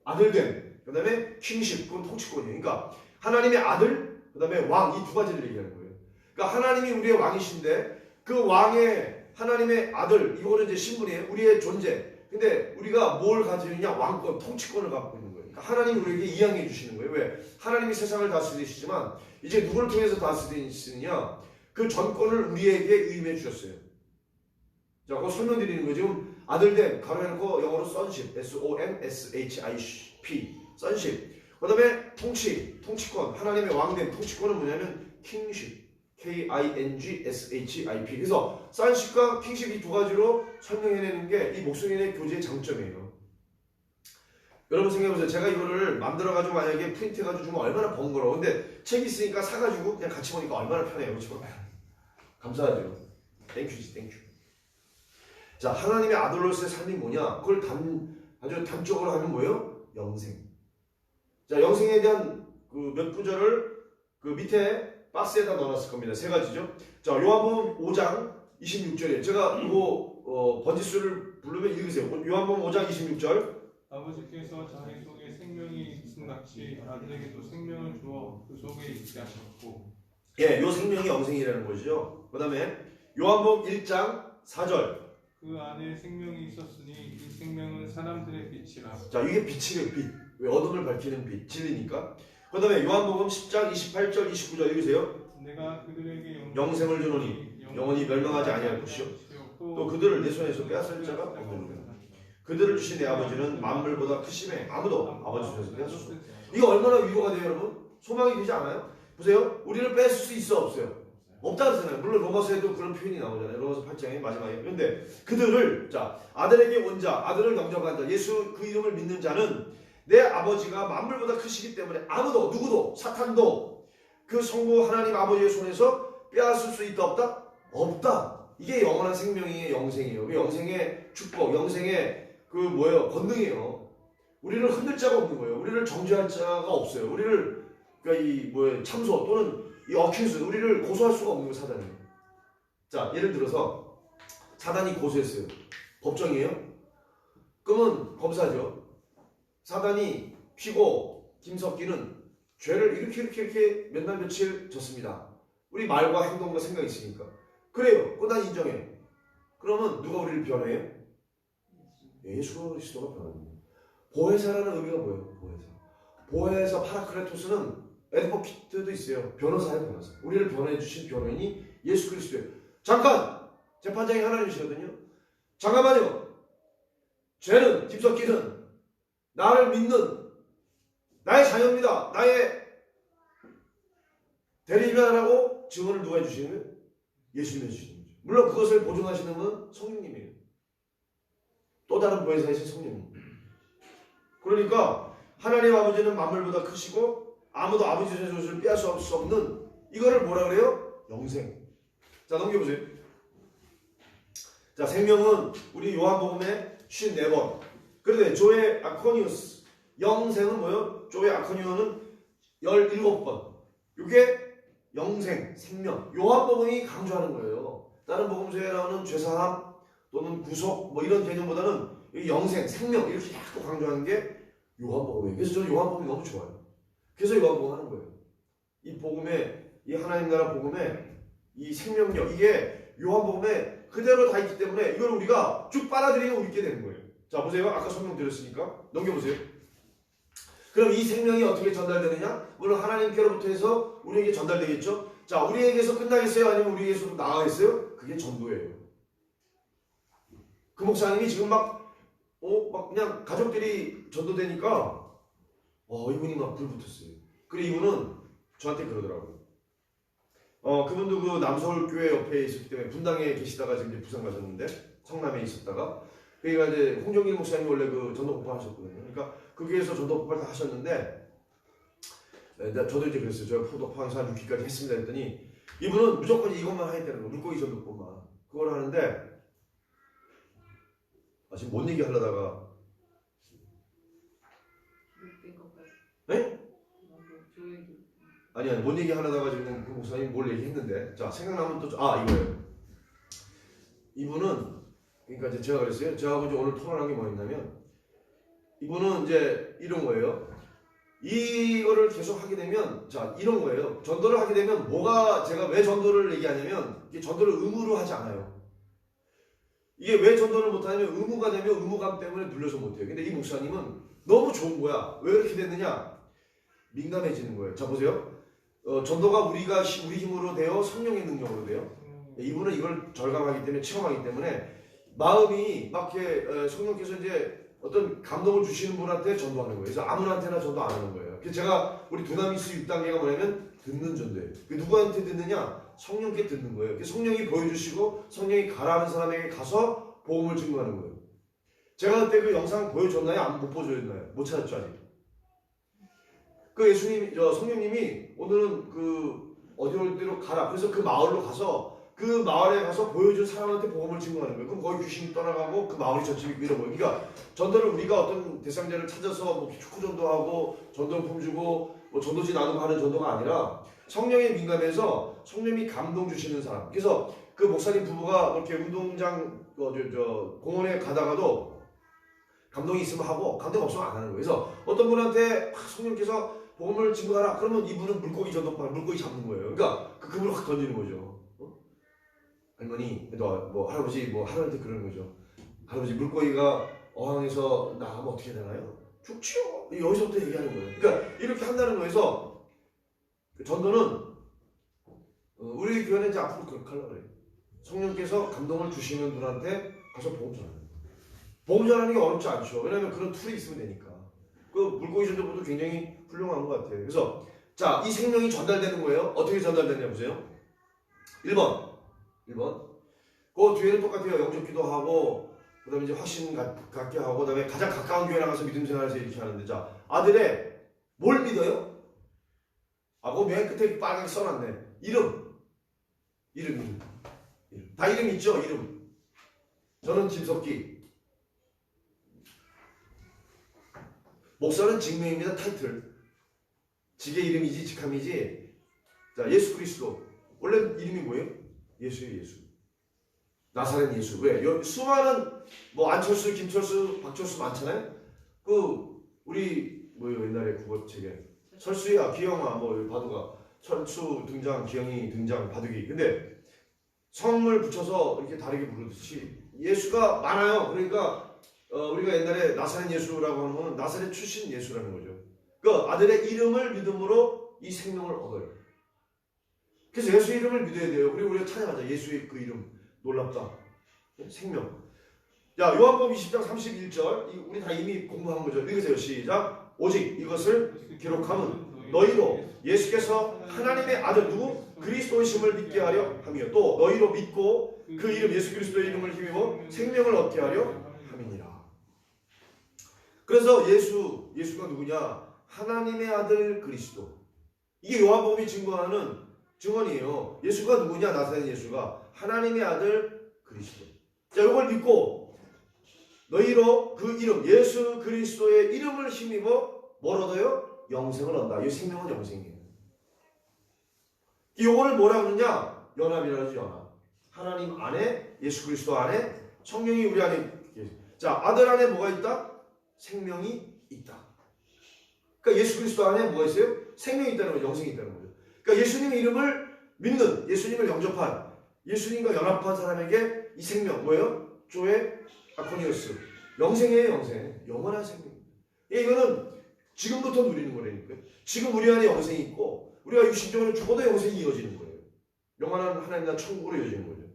아들됨. 그 다음에 킹십, 그건 통치권이에요. 그러니까 하나님의 아들, 그 다음에 왕, 이 두 가지를 얘기하는 거예요. 그러니까 하나님이 우리의 왕이신데 그 왕의 하나님의 아들, 이거는 이제 신분이에요. 우리의 존재. 근데 우리가 뭘 가지고 있냐? 왕권, 통치권을 갖고 있는 거예요. 그러니까 하나님이 우리에게 이양해 주시는 거예요. 왜? 하나님이 세상을 다스리시지만 이제 누구를 통해서 다스리시느냐? 그 전권을 우리에게 의임해 주셨어요. 자, 그거 설명드리는 거예요. 지금 아들됨, 가로해놓고 영어로 sonship, S-O-N-S-H-I-P, sonship. 그 다음에 통치권, 하나님의 왕됨, 통치권은 뭐냐면 kingship, K-I-N-G-S-H-I-P. 그래서 sonship과 kingship 이 두 가지로 설명해내는 게 이 목소리의 교제의 장점이에요. 여러분 생각해보세요. 제가 이거를 만들어가지고 만약에 프린트해가지고 주면 얼마나 번거로워. 근데 책이 있으니까 사가지고 그냥 같이 보니까 얼마나 편해요. 그렇죠? 감사하죠. 땡큐지, 땡큐. 자, 하나님의 아들로서의 삶이 뭐냐? 그걸 아주 단적으로 하면 뭐예요? 영생. 자, 영생에 대한 그 몇 구절을 그 밑에 박스에다 넣어놨을 겁니다. 세 가지죠. 자, 요한복음 5장 26절에 제가 이거 번지수를 부르면 읽으세요. 요한복음 5장 26절. 아버지께서 자기 속에 생명이 있음 같이 아들에게도 생명을 주어 그 속에 있게 하셨고. 예, 요 생명이 영생이라는 것이죠. 그 다음에 요한복음 1장 4절. 그 안에 생명이 있었으니 이 생명은 사람들의 빛이라. 자, 이게 빛이래요, 빛. 왜? 어둠을 밝히는 빛, 진리니까. 그 다음에 요한복음 10장 28절 29절 읽으세요. 내가 그들에게 영생을 주노니 영원히 멸망하지 아니할 것이요 또 그들을 내 손에서 빼앗을 자가 없느니라. 그들을 주신 내 아버지는 만물보다 크심에 아무도 아버지 손에서 빼앗을 수 없다. 이거 얼마나 위로가 돼요, 여러분? 소망이 되지 않아요? 보세요. 우리를 뺏을 수 있어, 없어요? 없다 그러잖아요. 물론 로마서에도 그런 표현이 나오잖아요. 로마서 8장의 마지막에. 그런데 그들을, 자, 아들에게 온 자, 아들을 영접한 자, 예수 그 이름을 믿는 자는 내 아버지가 만물보다 크시기 때문에 아무도, 누구도, 사탄도 그 성부 하나님 아버지의 손에서 빼앗을 수 있다, 없다? 없다. 이게 영원한 생명이에요, 영생이에요. 그 영생의 축복, 영생의 그 뭐예요? 권능이에요. 우리를 흔들 자가 없는 거예요. 우리를 정죄할 자가 없어요. 우리를, 그러니까 이 뭐예요? 참소 또는 이 어큐즈, 우리를 고소할 수가 없는 거예요, 사단이. 자, 예를 들어서 사단이 고소했어요. 법정이에요? 그러면 검사죠. 사단이 피고 김석기는 죄를 이렇게 몇 날 며칠 졌습니다. 우리 말과 행동과 생각이 있으니까. 그래요. 그건 난 인정해. 그러면 누가 우리를 변호해요? 예수 그리스도가 변호합니다. 보혜사라는 의미가 뭐예요? 보혜사. 보혜사 파라크레토스는 애드보키트도 있어요. 변호사예요, 변호사. 우리를 변호해 주신 변호인이 예수 그리스도예요. 잠깐! 재판장이 하나님이시거든요. 잠깐만요. 죄는, 김석기는 나를 믿는 나의 자녀입니다. 나의 대리인이라고 증언을 누가 해주시는 거예요? 예수님이 해주시는 거죠. 물론 그것을 보증하시는 건 성령님이에요. 또 다른 보혜사이신 성령님. 그러니까 하나님 아버지는 만물보다 크시고 아무도 아버지의 것을 빼앗을 수 없는 이거를 뭐라 그래요? 영생. 자, 넘겨보세요. 자, 생명은 우리 요한복음에 54번. 그런데 조에 아코니우스 영생은 뭐예요? 조에 아코니오는 17번. 이게 영생, 생명. 요한복음이 강조하는 거예요. 다른 복음서에 나오는 죄사함 또는 구속 뭐 이런 개념보다는 이 영생, 생명 이렇게 자꾸 강조하는 게 요한복음이에요. 그래서 저는 요한복음이 너무 좋아요. 그래서 요한복음 하는 거예요. 이 복음에, 이 하나님 나라 복음에 이 생명력, 이게 요한복음에 그대로 다 있기 때문에 이걸 우리가 쭉 빨아들이고 읽게 되는 거예요. 자, 보세요. 아까 설명드렸으니까 넘겨보세요. 그럼 이 생명이 어떻게 전달되느냐? 물론 하나님께로부터 해서 우리에게 전달되겠죠. 자, 우리에게서 끝나겠어요? 아니면 우리에게서 나아가겠어요? 그게 전도예요. 그 목사님이 지금 막 그냥 가족들이 전도되니까 이분이 막 불 붙었어요. 그리고 이분은 저한테 그러더라고요. 그분도 그 남서울교회 옆에 있었기 때문에 분당에 계시다가 지금 이제 부산 가셨는데 성남에 있었다가 그러니까 이제 홍정길 목사님이 원래 그 전도폭발 하셨거든요. 그러니까 그 교회에서 전도폭발 다 하셨는데 저도 이제 그랬어요. 제가 포도파항사 6기까지 했습니다 했더니 이분은 무조건 이것만 하겠다는 거. 물고기 전도법만 그걸 하는데 지금 뭔 얘기 하려다가 네? 아니 뭔 얘기 하려다가 지금 그 목사님 뭘 얘기했는데 자 생각나면 또 이거예요. 이분은 그러니까 이제 제가 그랬어요. 제가 이제 오늘 토론한 게 뭐였냐면 이분은 이제 이런 거예요. 이거를 계속 하게 되면 자 이런 거예요. 전도를 하게 되면 제가 왜 전도를 얘기하냐면 이게 전도를 의무로 하지 않아요. 이게 왜 전도를 못하냐면 의무가 되면 의무감 때문에 눌려서 못해요. 근데 이 목사님은 너무 좋은 거야. 왜 그렇게 됐느냐? 민감해지는 거예요. 자 보세요. 전도가 우리 힘으로 돼요? 성령의 능력으로 돼요? 이분은 이걸 절감하기 때문에 체험하기 때문에 마음이 막 이렇게 성령께서 이제 어떤 감동을 주시는 분한테 전도하는 거예요. 그래서 아무한테나 전도 안 하는 거예요. 그래서 제가 우리 두나미스 6단계가 뭐냐면 듣는 전도예요. 누구한테 듣느냐? 성령께 듣는 거예요. 성령이 보여주시고 성령이 가라는 사람에게 가서 복음을 증거하는 거예요. 제가 그때 그 영상 보여줬나요? 못 보여줬나요? 못 찾았죠 아직. 그 성령님이 오늘은 그 어디로 가라. 그래서 그 마을로 가서 그 마을에 가서 보여준 사람한테 복음을 증거하는 거예요. 그럼 거기 귀신이 떠나가고 그 마을이 저집이 이런 거예요. 그러니까 전도를 우리가 어떤 대상자를 찾아서 뭐 축구 전도하고 전도품 주고 뭐 전도지 나누고 하는 전도가 아니라 성령에 민감해서 성령이 감동 주시는 사람. 그래서 그 목사님 부부가 이렇게 운동장 공원에 가다가도 감동이 있으면 하고 감동 없으면 안 하는 거예요. 그래서 어떤 분한테 성령께서 복음을 증거하라. 그러면 이분은 물고기 전도파 물고기 잡는 거예요. 그러니까 그 그물을 확 던지는 거죠. 할머니, 뭐 할아버지, 뭐 하나님한테 그러는 거죠. 할아버지 물고기가 어항에서 나가면 어떻게 되나요? 죽지요. 여기서부터 얘기하는 거예요. 그러니까 이렇게 한다는 거에서 전도는 우리 교회는 이제 앞으로 그렇게 하려고 그래요. 성령께서 감동을 주시는 분한테 가서 복음 전하는 거예요. 복음 전하는 게 어렵지 않죠. 왜냐하면 그런 툴이 있으면 되니까. 그 물고기 전도부도 굉장히 훌륭한 것 같아요. 그래서 자, 이 생명이 전달되는 거예요. 어떻게 전달되냐 보세요. 1번. 그 뒤에는 똑같아요. 영접기도 하고, 그 다음에 이제 확신 갖게 하고, 그 다음에 가장 가까운 교회 나가서 믿음 생활해서 이렇게 하는데, 자, 아들의 뭘 믿어요? 그 맨 끝에 빨갛게 써놨네. 이름. 다 이름 있죠? 이름. 저는 김석기. 목사는 직명입니다. 타이틀. 직의 이름이지, 직함이지. 자, 예수 그리스도. 원래 이름이 뭐예요? 예수예요, 예수. 나사렛 예수. 왜? 수많은 뭐 안철수, 김철수, 박철수 많잖아요. 우리 옛날에 국어책에 철수야, 기영아, 바두가 철수 등장, 기영이 등장, 바둑이. 근데 성을 붙여서 이렇게 다르게 부르듯이 예수가 많아요. 그러니까 우리가 옛날에 나사렛 예수라고 하는 건 나사렛 출신 예수라는 거죠. 그 아들의 이름을 믿음으로 이 생명을 얻어요. 그래서 예수 이름을 믿어야 돼요. 그리고 우리가 찬양하자. 예수의 그 이름 놀랍다. 생명. 자, 요한복음 20장 31절. 우리 다 이미 공부한 거죠. 읽으세요. 시작. 오직 이것을 기록함은 너희로 예수께서 하나님의 아들 누구? 그리스도이심을 믿게 하려 함이요. 또 너희로 믿고 그 이름 예수 그리스도의 이름을 힘입어 생명을 얻게 하려 함이니라. 그래서 예수가 누구냐? 하나님의 아들 그리스도. 이게 요한복음이 증거하는 증언이에요. 예수가 누구냐? 나사렛 예수가 하나님의 아들 그리스도. 자, 이걸 믿고 너희로 그 이름 예수 그리스도의 이름을 힘입어 뭘 얻어요? 영생을 얻는다. 이 생명은 영생이에요. 이거를 뭐라 그러냐? 연합이라고 연합. 하나님 안에 예수 그리스도 안에 성령이 우리 안에. 자, 아들 안에 뭐가 있다? 생명이 있다. 그러니까 예수 그리스도 안에 뭐가 있어요? 생명이 있다는 거죠. 영생이 있다는 거죠. 그러니까 예수님의 이름을 믿는, 예수님을 영접한, 예수님과 연합한 사람에게 이 생명 뭐예요? 조에 아코니오스. 영생이에요. 영생. 영원한 생명. 이거는 지금부터 누리는 거라니까요. 지금 우리 안에 영생이 있고 우리가 육신적으로 죽어도 영생이 이어지는 거예요. 영원한 하나님 나라 천국으로 이어지는 거죠.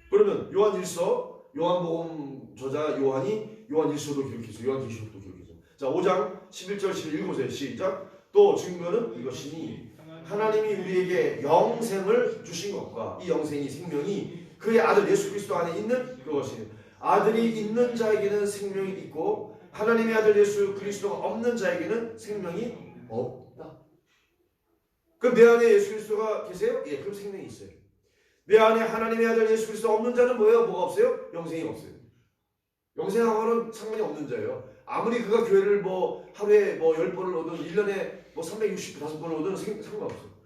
그러면 요한일서, 요한복음 저자 요한이 요한일서도 기록했어요. 요한계시록도 기록했어요. 자, 5장 11절 11 읽어보세요. 시작. 또 증거는 이것이니 하나님이 우리에게 영생을 주신 것과 이 영생이 생명이 그의 아들 예수 그리스도 안에 있는 그것이 아들이 있는 자에게는 생명이 있고 하나님의 아들 예수 그리스도가 없는 자에게는 생명이 없다. 그럼 내 안에 예수 그리스도가 계세요? 예, 그럼 생명이 있어요. 내 안에 하나님의 아들 예수 그리스도 없는 자는 뭐예요? 뭐가 없어요? 영생이 없어요. 영생하고는 상관이 없는 자예요. 아무리 그가 교회를 뭐 하루에 뭐 10번을 오든 1년에 뭐 365번을 오든 상관없어요.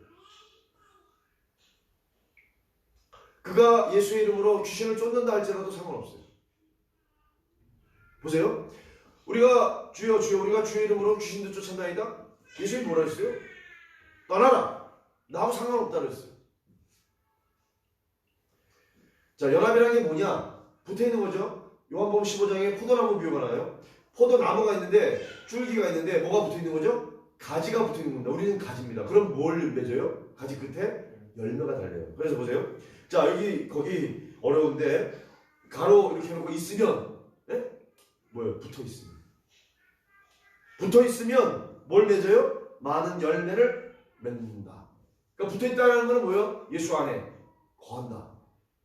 그가 예수의 이름으로 귀신을 쫓는다 할지라도 상관없어요. 보세요. 우리가 주여 주여 우리가 주의 이름으로 귀신도 쫓아다니다. 예수님이 뭐라 했어요? 떠나라. 나하고 상관없다 그랬어요. 자, 연합이라는 게 뭐냐? 붙어있는 거죠. 요한복음 15장에 포도나무 비유가 나와요. 포도나무가 있는데 줄기가 있는데 뭐가 붙어있는 거죠? 가지가 붙어있는 겁니다. 우리는 가지입니다. 그럼 뭘 맺어요? 가지 끝에 열매가 달려요. 그래서 보세요. 자, 여기 거기 어려운데 가로 이렇게 해놓고 있으면 네? 뭐예요? 붙어있으면 붙어있으면 뭘 맺어요? 많은 열매를 맺는다. 그러니까 붙어있다는 것은 뭐예요? 예수 안에 거한다.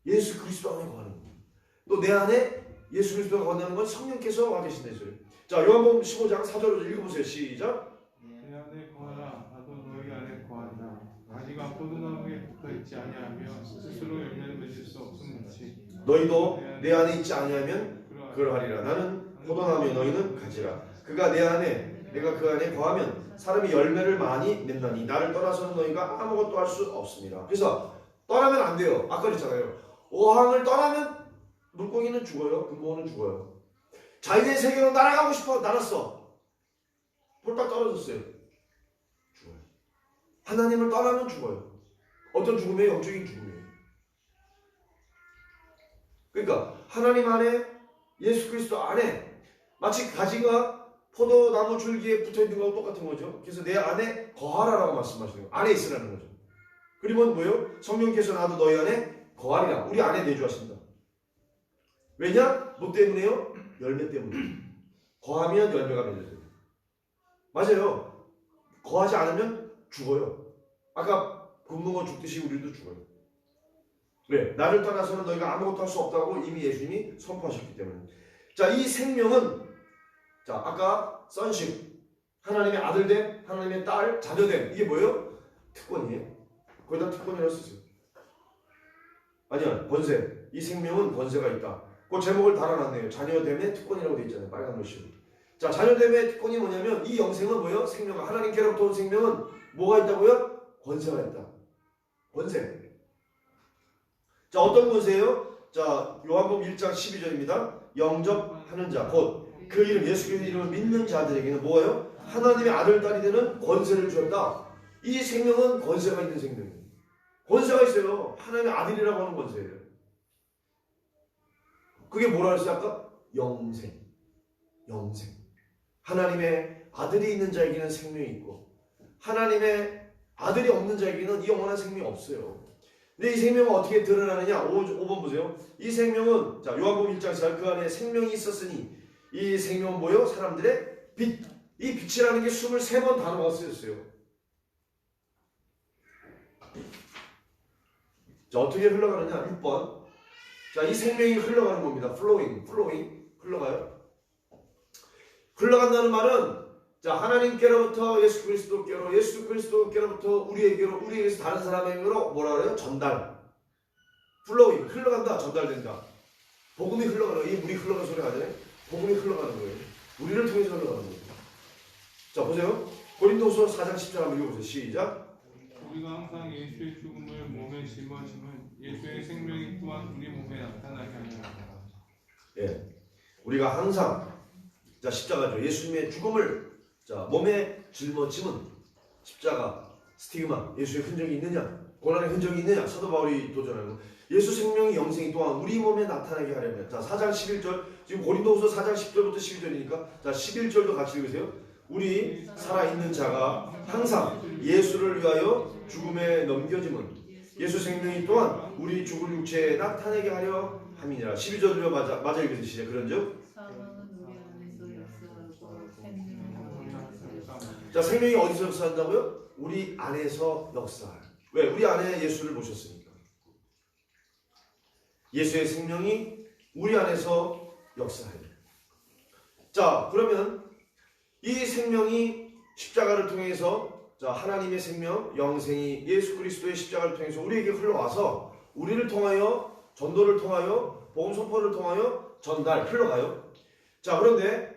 예수 그리스도 안에 거하는 거예요. 또 내 안에 예수 그리스도가 거한다는 건 성령께서 와 계신다 이 소리예요. 자, 요한복음 15장 4절로 읽어보세요. 시작. 내 안에 거하라. 나도 너희 안에 거한다. 가지가 포도나무에 붙어있지 아니하며 스스로 열매를 맺을 수 없음같이 너희도 내 안에 있지 아니하면 그러하리라. 나는 포도나무여 너희는 가지라. 그가 내 안에 내가 그 안에 거하면 사람이 열매를 많이 낸다니 나를 떠나서는 너희가 아무것도 할 수 없습니다. 그래서 떠나면 안 돼요. 아까 그랬잖아요. 오항을 떠나면 물고기는 죽어요. 금붕어는 죽어요. 자기네 세계로 날아가고 싶어. 날았어. 홀딱 떨어졌어요. 죽어요. 하나님을 떠나면 죽어요. 어떤 죽음이에요? 영적인 죽음이에요. 그러니까 하나님 안에 예수 그리스도 안에 마치 가지가 포도나무 줄기에 붙어있는 거하고 똑같은 거죠. 그래서 내 안에 거하라라고 말씀하시는 거예요. 안에 있으라는 거죠. 그리고 뭐예요? 성령께서 나도 너희 안에 거하리라. 우리 안에 내주하신다. 왜냐? 뭐 때문에요? 열매 때문에. 거하면 열매가 맺어져요. 맞아요. 거하지 않으면 죽어요. 아까 금붕어 죽듯이 우리도 죽어요. 왜? 나를 떠나서는 너희가 아무것도 할 수 없다고 이미 예수님이 선포하셨기 때문에. 자, 이 생명은 자, 아까 sonship 하나님의 아들됨, 하나님의 딸, 자녀됨 이게 뭐예요? 특권이에요. 거기다 특권이라고 쓰세요. 아니야, 권세. 이 생명은 권세가 있다. 그 제목을 달아놨네요. 자녀됨의 특권이라고 되어 있잖아요. 빨간 글씨로. 자, 자녀됨의 특권이 뭐냐면 이 영생은 뭐예요? 생명. 하나님께로부터 온 생명은 뭐가 있다고요? 권세가 있다. 권세. 자, 어떤 권세예요? 자, 요한복음 1장 12절입니다. 영접하는 자, 곧 그 이름 예수 그리스도의 이름을 믿는 자들에게는 뭐예요? 하나님의 아들 딸이 되는 권세를 주었다. 이 생명은 권세가 있는 생명이에요. 권세가 있어요. 하나님의 아들이라고 하는 권세예요. 그게 뭐라 했어요? 아까? 영생. 영생. 하나님의 아들이 있는 자에게는 생명이 있고 하나님의 아들이 없는 자에게는 이 영원한 생명이 없어요. 근데 이 생명은 어떻게 드러나느냐? 5번 보세요. 이 생명은 자 요한복음 1장 4절 그 안에 생명이 있었으니 이 생명은 뭐예요? 사람들의 빛. 이 빛이라는 게 23번 단어가 쓰였어요. 자, 어떻게 흘러가느냐? 6번. 자, 이 생명이 흘러가는 겁니다. flowing, 흘러가요. 흘러간다는 말은 자, 하나님께로부터 예수 그리스도께로, 예수 그리스도께로부터 우리에게로, 우리에게서 다른 사람에게로 뭐라 그래요? 전달. flowing, 흘러간다, 전달된다. 복음이 흘러가는 거예요. 이 물이 흘러가는 소리가 아니에요. 복음이 흘러가는 거예요. 우리를 통해서 흘러가는 거예요. 자, 보세요. 고린도후서 4장 10절 한번 읽어보세요. 시작. 우리가 항상 예수의 죽음을 몸에 짊어지면 예수의 생명이 또한 우리 몸에 나타나게 하리라. 예, 우리가 항상 자 십자가죠. 예수님의 죽음을 자 몸에 짊어지면 십자가, 스티그마, 예수의 흔적이 있느냐, 고난의 흔적이 있느냐. 사도 바울이 도전하는 거. 예수 생명의 영생이 또한 우리 몸에 나타나게 하려면 자 4장 11절 지금 고린도후서 4장 10절부터 12절이니까 자 11절도 같이 읽으세요. 우리 살아있는 자가 항상 예수를 위하여 죽음에 넘겨짐은 예수 생명이 또한 우리 죽을 육체에 나타내게 하려 함이니라. 12절로 맞아 읽으세요. 시작. 그런즉 사망은 우리 안에서 역사하고 생명은 우리 안에서 역사하고 자, 생명이 어디서 역사한다고요? 우리 안에서 역사할. 왜? 우리 안에 예수를 모셨으니까. 예수의 생명이 우리 안에서 역사해요. 자, 그러면 이 생명이 십자가를 통해서, 자, 하나님의 생명, 영생이 예수 그리스도의 십자가를 통해서 우리에게 흘러와서 우리를 통하여, 전도를 통하여, 복음 선포를 통하여 전달, 흘러가요. 자, 그런데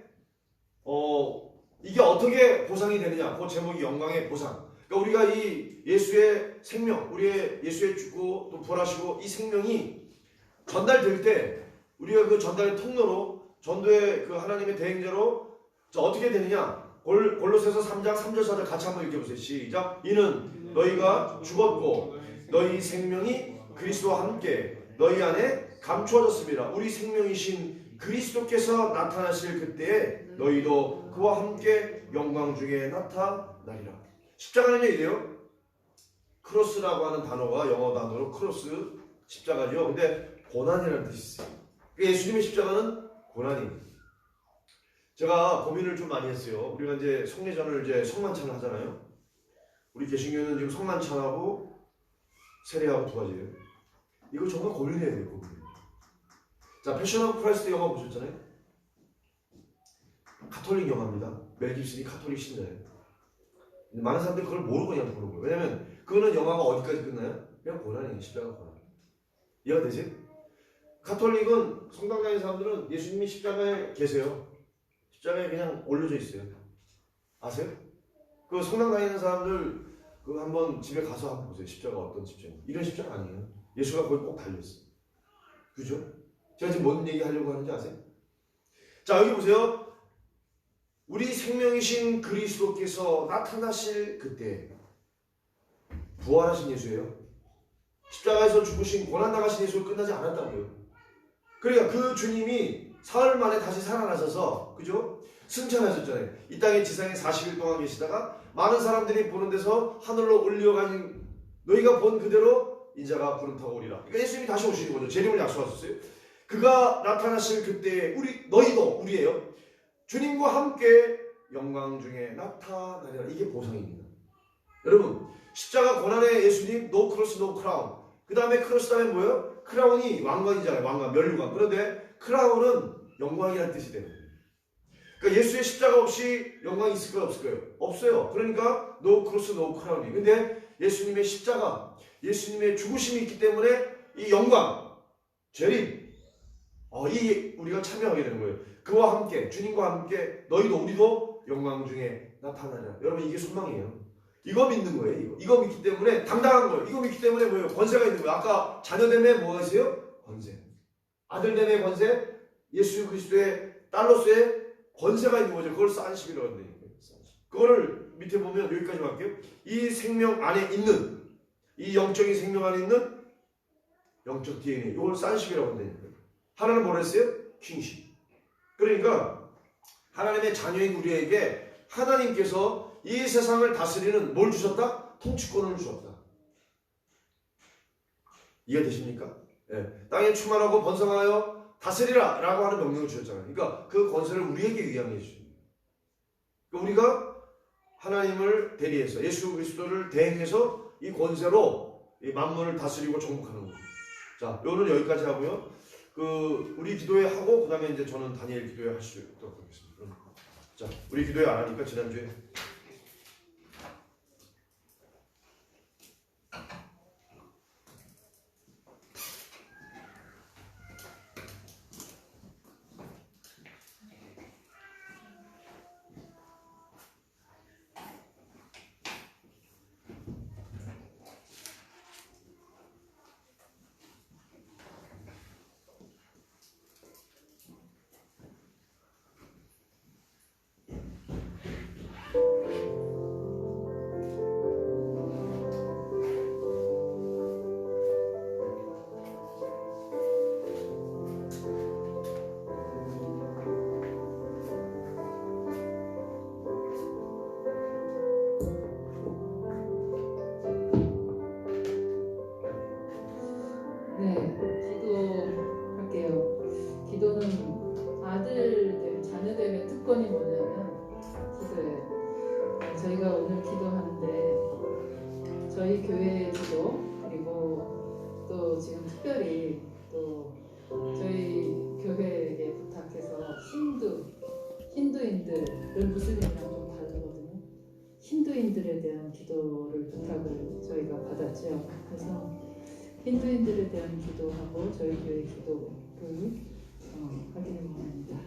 이게 어떻게 보상이 되느냐? 그 제목이 영광의 보상. 그러니까 우리가 이 예수의 생명, 우리의 예수의 죽고 또 부활하시고 이 생명이 전달될 때 우리가 그 전달의 통로로, 전도의 그 하나님의 대행자로, 자, 어떻게 되느냐? 골로새서 3장 3절 4절 같이 한번 읽어보세요. 시작. 이는 너희가 죽었고 너희 생명이 그리스도와 함께 너희 안에 감추어졌습니다. 우리 생명이신 그리스도께서 나타나실 그때에 너희도 그와 함께 영광 중에 나타나리라. 십자가는 이래요. 크로스라고 하는 단어가 영어 단어로 크로스, 십자가죠. 근데 고난이라는 뜻이 있어요. 예수님의 십자가는 고난입니다. 제가 고민을 좀 많이 했어요. 우리가 이제 성례전을 이제 성만찬을 하잖아요. 우리 개신교는 지금 성만찬하고 세례하고 두 가지예요. 이거 정말 고민해야 돼요. 고민. 자, 패션 오브 크라이스트 영화 보셨잖아요. 가톨릭 영화입니다. 멜 깁슨이 가톨릭 신자예요. 많은 사람들이 그걸 모르고 그냥 보는 거예요. 왜냐면 그거는 영화가 어디까지 끝나요? 그냥 고난이에요. 십자가 고난. 이해가 되지? 가톨릭은 성당 다니는 사람들은 예수님이 십자가에 계세요. 십자가에 그냥 올려져 있어요. 아세요? 그 성당 다니는 사람들 그 한번 집에 가서 한번 보세요. 십자가 어떤 십자가? 이런 십자가 아니에요. 예수가 거기 꼭 달렸어요. 그죠? 제가 지금 뭔 얘기 하려고 하는지 아세요? 자, 여기 보세요. 우리 생명이신 그리스도께서 나타나실 그때 부활하신 예수예요. 십자가에서 죽으신 고난당하신 예수가 끝나지 않았다고요. 그러니까 그 주님이 사흘 만에 다시 살아나셔서, 그죠? 승천하셨잖아요. 이 땅에 지상에 40일 동안 계시다가 많은 사람들이 보는 데서 하늘로 올려가신, 너희가 본 그대로 인자가 구름 타고 오리라. 그러니까 예수님이 다시 오시는 거죠. 재림을 약속하셨어요. 그가 나타나실 그때 너희도 우리예요. 주님과 함께 영광 중에 나타나리라. 이게 보상입니다. 여러분, 십자가 고난의 예수님, no cross, no crown. 그 다음에 크로스 다음에 뭐예요? 크라운이 왕관이잖아요. 왕관, 면류관. 그런데 크라운은 영광이라는 뜻이 되는 거예요. 그러니까 예수의 십자가 없이 영광이 있을까요? 없을까요? 없어요. 그러니까 no cross, no crown이. 근데 예수님의 십자가, 예수님의 죽으심이 있기 때문에 이 영광, 재림, 이 우리가 참여하게 되는 거예요. 그와 함께, 주님과 함께 너희도 우리도 영광 중에 나타나리라. 여러분, 이게 소망이에요. 이거 믿는 거예요. 이거 믿기 때문에 당당한 거예요. 이거 믿기 때문에 뭐예요? 권세가 있는 거예요. 아까 자녀됨에 뭐가 있어요? 권세. 아들됨의 권세, 예수 그리스도의 딸로서의 권세가 있는 거죠. 그걸 산십이라고 하는 거예요. 그거를 밑에 보면 여기까지 갈게요. 이 생명 안에 있는, 이 영적인 생명 안에 있는 영적 DNA, 이걸 산십이라고 한다는 거예요. 하나는 뭐라 했어요? 킹십. 그러니까 하나님의 자녀인 우리에게 하나님께서 이 세상을 다스리는 뭘 주셨다? 통치권을 주셨다. 이해되십니까? 네. 땅에 충만하고 번성하여 다스리라 라고 하는 명령을 주셨잖아요. 그러니까 그 권세를 우리에게 위임해 주십니다. 그러니까 우리가 하나님을 대리해서 예수 그리스도를 대행해서 이 권세로 이 만물을 다스리고 정복하는 거죠. 자, 요는 여기까지 하고요. 우리 기도회 하고 그 다음에 이제 저는 다니엘 기도회 할 수 있도록 하겠습니다. 자, 우리 기도회 안 하니까 지난주에 기도할게요. 기도는 자녀됨의 특권이 뭐냐면 기도예요. 저희가 오늘 기도하는데 저희 교회의 기도 그리고 또 지금 특별히 또 저희 교회에 부탁해서 힌두인들은 무슬림이랑 좀 다르거든요. 힌두인들에 대한 기도를 부탁을 저희가 받았죠. 그래서 힌두인들에 대한 기도하고 저희 교회 기도를 하기를 원합니다.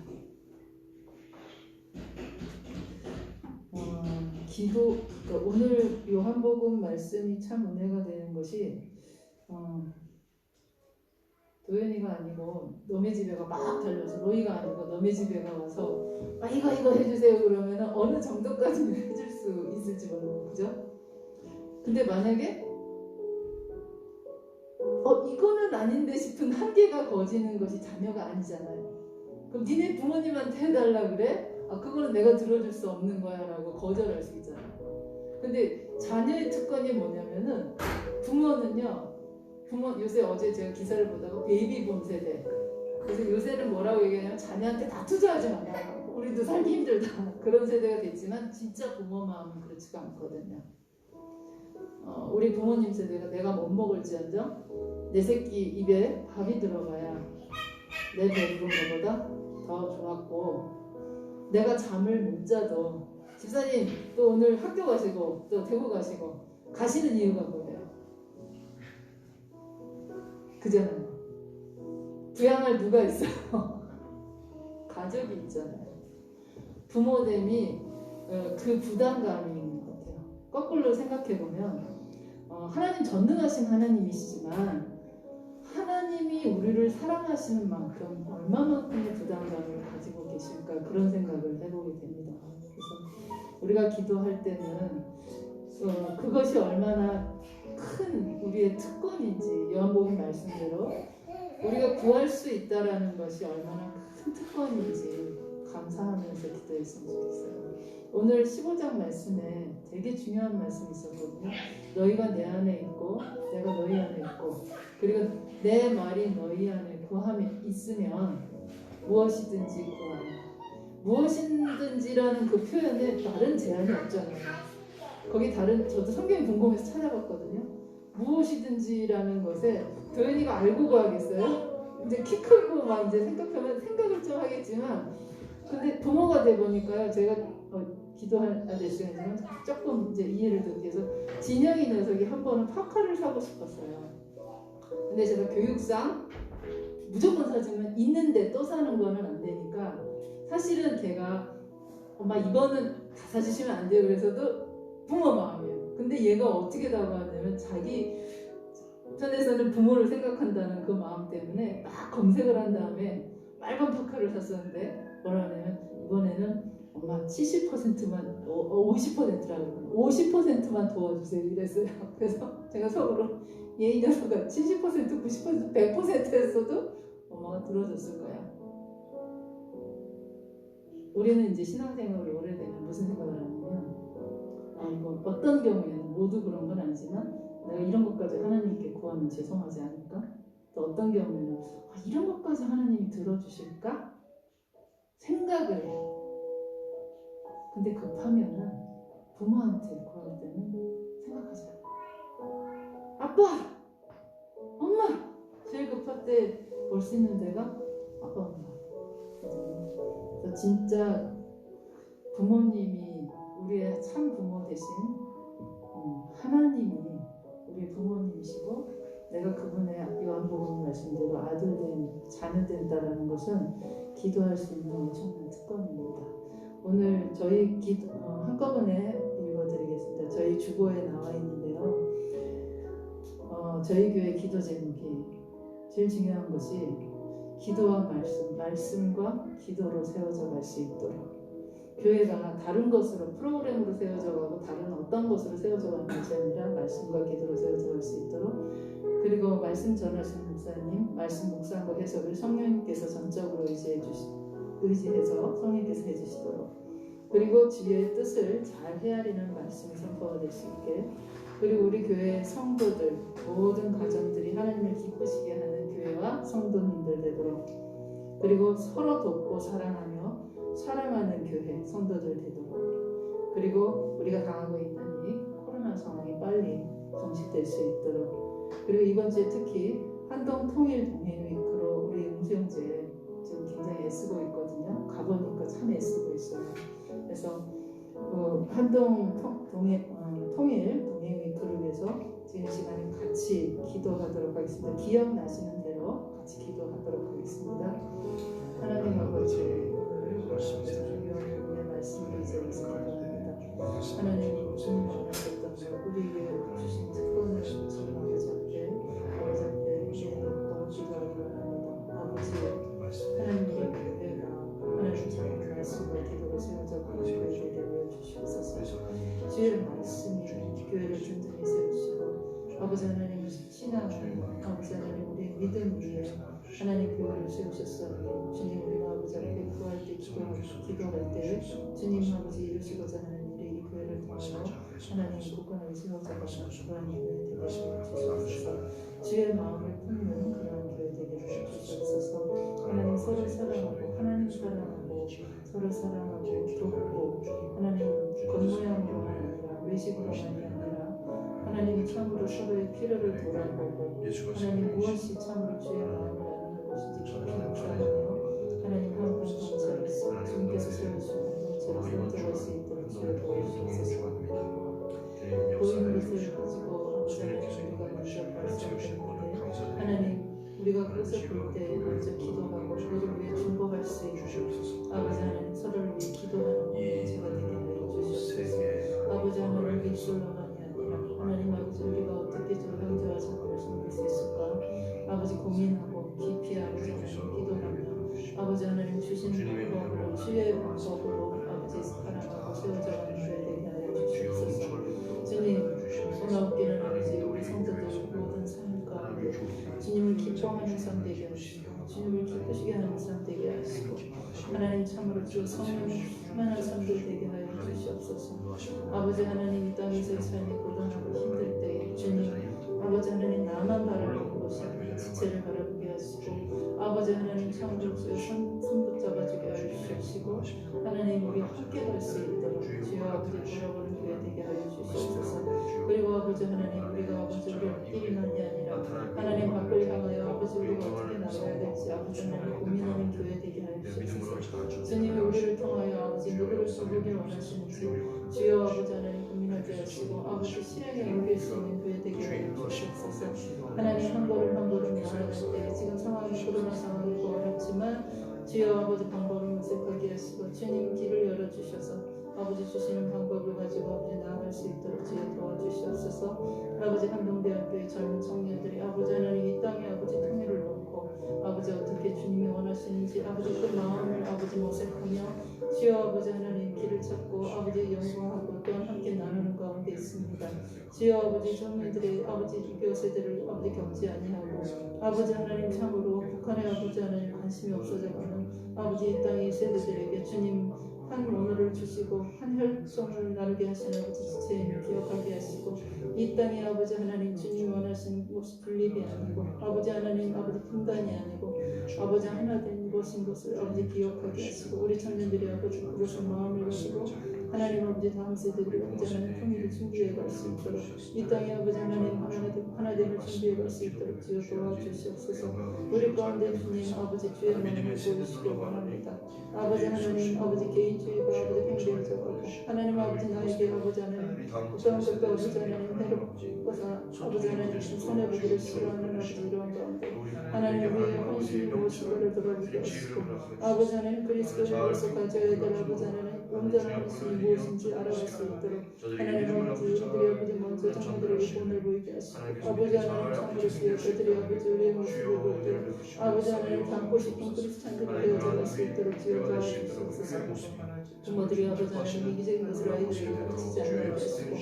그러니까 오늘 요한복음 말씀이 참 은혜가 되는 것이 도현이가 아니고 너네 집에가 막 달려서 로이가 아니고 너네 집에가 와서 이거 해주세요 그러면 어느 정도까지는 해줄 수 있을지 모르고 그죠? 근데 만약에 이거는 아닌데 싶은 한계가 거지는 것이 자녀가 아니잖아요. 그럼 니네 부모님한테 해달라 그래? 그거는 내가 들어줄 수 없는 거야 라고 거절할 수 있잖아요. 근데 자녀의 특권이 뭐냐면은 부모는요, 요새 어제 제가 기사를 보다가 베이비붐 세대. 그래서 요새는 뭐라고 얘기하냐면 자녀한테 다 투자하지 마라. 우리도 살기 힘들다. 그런 세대가 됐지만 진짜 부모 마음은 그렇지가 않거든요. 우리 부모님 세대가 내가 못 먹을지언정 내 새끼 입에 밥이 들어가야 내 배부른 것보다 더 좋았고 내가 잠을 못 자도 집사님 또 오늘 학교 가시고 또 대구 가시고 가시는 이유가 뭐예요? 그잖아요. 부양할 누가 있어요? 가족이 있잖아요. 부모됨이 그 부담감이 있는 것 같아요. 거꾸로 생각해보면 하나님 전능하신 하나님이시지만 하나님이 우리를 사랑하시는 만큼 얼마만큼의 부담감을 가지고 계실까 그런 생각을 해보게 됩니다. 그래서 우리가 기도할 때는 그것이 얼마나 큰 우리의 특권인지 요한복음 말씀대로 우리가 구할 수 있다라는 것이 얼마나 큰 특권인지 감사하면서 기도했으면 좋겠어요. 오늘 15장 말씀에 되게 중요한 말씀이 있었거든요. 너희가 내 안에 있고 내가 너희 안에 있고 그리고 내 말이 너희 안에 구함에 있으면 무엇이든지 구하라. 무엇이든지라는 그 표현에 다른 제한이 없잖아요. 거기 저도 성경이 궁금해서 찾아봤거든요. 무엇이든지라는 것에 도현이가 알고 구하겠어요? 이제 키 크고 막 이제 생각하면 생각을 좀 하겠지만 근데 부모가 돼 보니까요. 제가 기도할 시간이지만 조금 이제 이해를 듣기 위해서 진영이 녀석이 한 번은 파카를 사고 싶었어요. 근데 제가 교육상 무조건 사주면 있는데 또 사는 거는 안 되니까 사실은 걔가 엄마 이거는 다 사주시면 안 돼요. 그래서도 부모 마음이에요. 근데 얘가 어떻게 다가왔냐면 자기 편에서는 부모를 생각한다는 그 마음 때문에 막 검색을 한 다음에 빨간 파카를 샀었는데 뭐라 하냐면 이번에는 엄마 70%만 50%라고 50%만 도와주세요 이랬어요. 그래서 제가 속으로 얘 이 녀석아 70% 90% 100% 했어도 엄마가 들어줬을 거야. 우리는 이제 신앙생활이 오래되면 무슨 생각을 하냐면 이거 어떤 경우에는 모두 그런 건 아니지만 내가 이런 것까지 하나님께 구하면 죄송하지 않을까? 또 어떤 경우에는 이런 것까지 하나님이 들어주실까? 생각을 해요. 근데 급하면은 부모한테 구할 때는 생각하지 않아요. 아빠! 엄마! 제일 급할 때 볼 수 있는 데가 아빠, 엄마. 그래서 진짜 부모님이 우리의 참 부모 대신 하나님이 우리 부모님이시고 내가 그분의 요한복음 말씀대로 아들 된 자녀 된다라는 것은 기도할 수 있는 엄청난 특권입니다. 오늘 저희 한꺼번에 읽어드리겠습니다. 저희 주보에 나와 있는데요. 저희 교회 기도 제목이 제일 중요한 것이 기도와 말씀과 기도로 세워져 갈 수 있도록 교회가 다른 것으로 프로그램으로 세워져 가고 다른 어떤 것으로 세워져 가는 것이 아니라 말씀과 기도로 세워져 갈 수 있도록 그리고 말씀 전하시는 목사님, 말씀 묵상과 해석을 성령님께서 전적으로 의지해서 성령님께서 해주시도록 그리고 주의 뜻을 잘 헤아리는 말씀이 선포가 될 수 있게 그리고 우리 교회 성도들 모든 가정들이 하나님을 기쁘시게 하는 교회와 성도님들 되도록 그리고 서로 돕고 사랑하며 사랑하는 교회 성도들 되도록 그리고 우리가 당하고 있는 이 코로나 상황이 빨리 종식될 수 있도록, 그리고 이번 주에 특히 한동 통일 동행 위크로 우리 음수형제 지금 굉장히 애쓰고 있거든요. 가보니까 참 애쓰고 있어요. 그래서 한동 통일 동행 위크를 위해서 지금 시간에 같이 기도하도록 하겠습니다. 기억나시는 대로 같이 기도하도록 하겠습니다. 하나님 아버지, 오늘 우리의 말씀을 이제 기도합니다. 하나님 주님 원하셨던 우리에게 주신 특권을 지금 아버지 앞에 너무 기도하기 원합니다. 아버지, 하나님 우리 교회가 하나님 자기 말씀과 기도를 세워져가고 교회에 되어 주시옵소서. 주의 말씀이 교회를 든든히 세우시고, 아버지 하나님 신앙, 아버지 하나님 우리의 믿음 위에 하나님 교회를 세우셨어요. 주님, 우리가 아버지 앞에 구할 때 기도할 때 주님 아버지 이루시고자 하는 일이 이 교회를 통하여 하나님 굳건하게 세워져가는 그러한 교회 되게 주시옵소서. 주의 마음을 품는 그러한 교회 되게 주시옵소서. 하나님 서로 사랑하고 하나님 사랑하고 서로 사랑하고 돕고, 하나님 겉모양으로만 아니라 외식으로만이 아니라 하나님 참으로 서로의 필요를 돌아보고, 하나님 무엇이 참으로 주의 마음을 아는 것인지 깊이 묵상하며 하나님 한 공동체로서 주님께서 세우시는 공동체로 성장할 수 있도록 주여 도와주시옵소서. 보이는 것을 가지고 아버지 하나님 우리가 먼저 발전했는데, 하나님 우리가 그것을 볼 때 먼저 기도하고 그를 위해 중보할 수 있는 아버지 하나님 서로를 위해 기도하는 공동체가 되게 하여 주시옵소서. 아버지 하나님 입술로만이 아니라 하나님 아버지 우리가 어떻게 저 형제와 자매를 섬길 수 있을까 아버지 고민하고 깊이 아버지 하나님 기도하며 아버지 하나님 주신 방법으로 주의 방법으로 아버지 사랑하고 세워져가는 교회 되게 하여 주시옵소서. 주님 오늘 없기는 아버지 우리 성도들 모든 삶 가운데 주님을 기뻐하는 삶 되게 하시고 주님을 기쁘시게 하는 삶 되게 하시고, 하나님 참으로 주 성령 충만한 삶들 되게 하여 주시옵소서. 아버지 하나님 이 땅에서 삶이 고단하고 힘들 때 주님 아버지 하나님 나만 바라보는 것이 아니라 지체를 바라보게 하시고, 아버지 하나님 참으로 주의 손 붙잡아주게 하여 주시고, 하나님 우리 함께 갈 수 있도록 주여 아버지 돌아보는 교회 되게 하여 주시옵소서. 그리고 아버지 하나님 우리가 아버지 우리의 끼리만이 아니라 하나님 밖을 향하여 아버지 우리가 어떻게 나가야 될지 아버지 하나님 고민하는 교회 되게 하여 주시옵소서. 주님이 우리를 통하여 아버지 누구를 써보길 원하시는지 주여 아버지 하나님 고민하게 하시고 아버지 실행에 옮길 수 있는 교회 되게 하여 주시옵소서. 하나님 한 걸음 한 걸음 나아갈 때 지금 상황이 코로나 상황이고 어렵지만 주여 아버지 방법을 모색하게 하시고 주님 길을 열어주셔서 아버지 주시는 방법을 가지고 아버지 나아갈 수 있도록 주여 도와주시옵소서. 아버지 한동대학교의 젊은 청년들이 아버지 하나님 이 땅에 아버지 통일을 놓고 아버지 어떻게 주님이 원하시는지 아버지 그 마음을 아버지 모색하며 주여 아버지 하나님 길을 찾고 아버지 연구하고 또한 함께 나누는 가운데 있습니다. 주여 아버지 청년들의 아버지 유교 세대를 아버지 겪지 아니하고 아버지 하나님 참으로 북한에 아버지 하나님 관심이 없어져가는 아버지 이 땅의 세대들에게 주님 한 언어를 주시고 한 혈통을 나누게 하시는 아버지 지체를 기억하게 하시고 이 땅에 아버지 하나님 주님 원하신 것이 분립이 아니고 아버지 하나님 아버지 분단이 아니고 아버지 하나 된 것인 것을 아버지 기억하게 하시고 우리 청년들이 아버지 그것을 마음을 가지고 하나님 아버지 다음 세대들이 아버지 하나님 통일을 준비해 갈 수 있도록 이 땅에 아버지 하나님 하나됨을 준비해 갈 수 있도록 주여 도와주시옵소서. 우리 가운데 주님 아버지 주의 마음을 보여주시길 원합니다. 아버지 하나님 아버지 개인주의가 아버지 팽배해져가고 하나님 아버지 나에게 아버지 하나님 어떤 것도 아버지 하나님 해롭고사 아버지 하나님 손해보기를 싫어하는 아버지 이러한 가운데 하나님 우리의 헌신이 무엇인가를 돌아보게 하시고 아버지 하나님 그리스도인으로서 가져야 될 아버지 하나님 온전한 헌신이 무엇인지 알아갈 수 있도록 하나님 아버지 우리들이 아버지 먼저 장로들에게 본을 보이게 하시고 아버지 하나님 참으로 주여 그들이 아버지 우리의 모습을 볼 때 아버지 하나님 닮고 싶은 크리스찬들이 되어져갈 수 있도록 주여 도와주시옵소서. 부모들이 아버지 하나님 이기적인 것을 아이들에게 가르치지 않게 하시고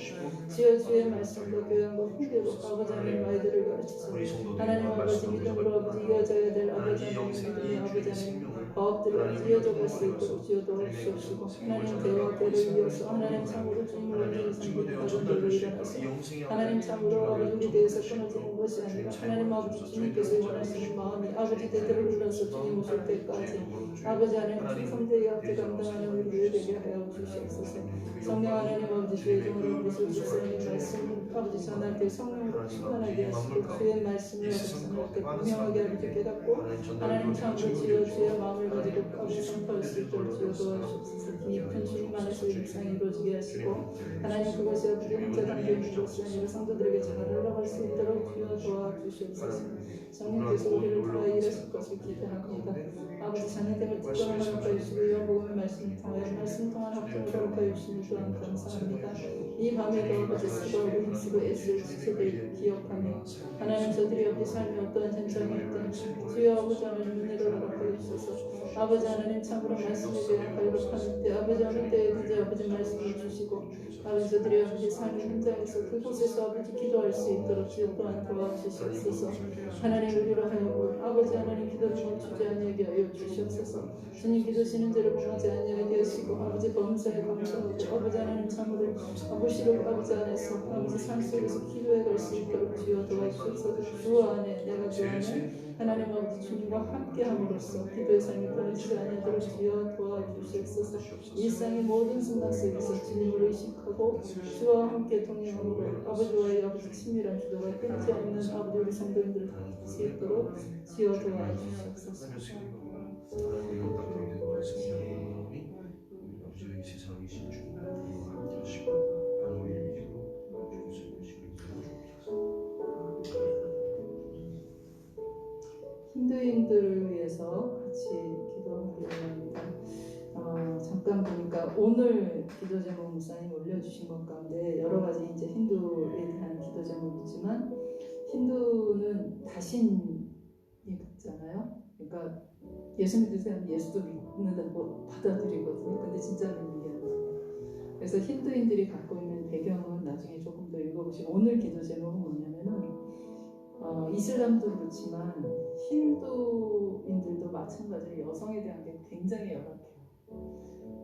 주여 주의 말씀과 교양과 훈계로 아버지 하나님 아이들을 가르치시고 하나님 아버지 믿음으로 아버지 이어져야 될 아버지 하나님 믿음의 아버지 하나님 과업들을 아버지 이어져갈 수 있도록 주여 도와주시옵시고 하나님 대와 대를 이어서 하나님 참으로 주님을 완전히 섬기는 가정들로 일어나서 하나님 참으로 아버지 우리 대에서 끊어지는 것이 아니라 하나님 아버지 주님께서 원하시는 마음이 아버지 대대로 흘러서 주님 오실 때까지 아버지 하나님 충성되게 함께 감당하는 우리를 되게 하여 주시옵소서. 성령 하나님 아버지 주의 종으로 우리 속에서의 말씀 아버지 전할 때 성령으로 충만하게 하시고 주의 말씀을 아버지 전할 때 분명하게 아버지 깨닫고 하나님 참으로 주의 마음을 가지고 아버지 선포할 수 있도록 주여 도와주옵소서. 깊은 주님 안에서 묵상이 이루어지게 하시고 하나님 그것이 아버지 혼자 담겨있는 것이 아니라 성도들에게 잘 흘러갈 수 있도록 주여 도와주시옵소서. 성령께서 우리를 통하여 일하실 것을 기대합니다. 아버지 자녀됨을 특별한 허락하여 주시고 복음의 말씀을 통하여 말씀 통한 합동을 허락하여 주시니 또한 감사합니다. 이 밤에도 아버지 수고하고 힘쓰고 애쓸 지체들 기억하며 하나님 저들이 아버지 삶에 어떠한 현장이 있든 주여 아버지 하나님 은혜를 허락하여 주셔서 아버지 하나님 참으로 말씀에 대한 갈급하는 때 아버지 어느 때든지 아버지 말씀을 주시고 아버지 저들이 아버지 삶의 현장에서 그곳에서 아버지 기도할 수 있도록 주여 또한 도와주시옵소서. 하나님 우리로 하여금 아버지 하나님 기도를 멈추지 아니하게 하여 주시옵소서. 주님 기도시는 죄를 범하지 아니하게 하시고 아버지 범사에 감사하고 아버지 하나님 참으로 무시로 아버지 안에서 아버지 삶 속에서 기도해 갈 수 있도록 주여 도와주옵소서. 주 안에 내가 주 안에 하나님 아버지 주님과 함께 함으로써 기도의 삶이 끊이지 아니하도록 주여 도와주시옵소서. 일상의 모든 순간 속에서 주님을 의식하고 주와 함께 동행함으로 아버지와의 아버지 친밀한 기도가 끊지 않는 아버지 우리 성도님들 다 될 수 있도록 주여 도와주시옵소서. 하나님의 답답한 성령이 아버지 세상이신 주님과 함께 하시고 하나님 이름으로 주님의 힌두인들을 위해서 같이 기도하기로 합니다. 잠깐 보니까 오늘 기도 제목 목사님 올려주신 것 가운데 여러 가지 이제 힌두에 대한 기도 제목이지만 힌두는 다신이잖아요. 그러니까 예수 믿으세요? 예수도 믿는다고 받아들이거든요. 근데 진짜는 이게 아니에요. 그래서 힌두인들이 갖고 있는 배경은 나중에 조금 더 읽어보시고 오늘 기도 제목은 뭐냐면은 이슬람도 그렇지만 힌두인들도 마찬가지로 여성에 대한 게 굉장히 열악해요.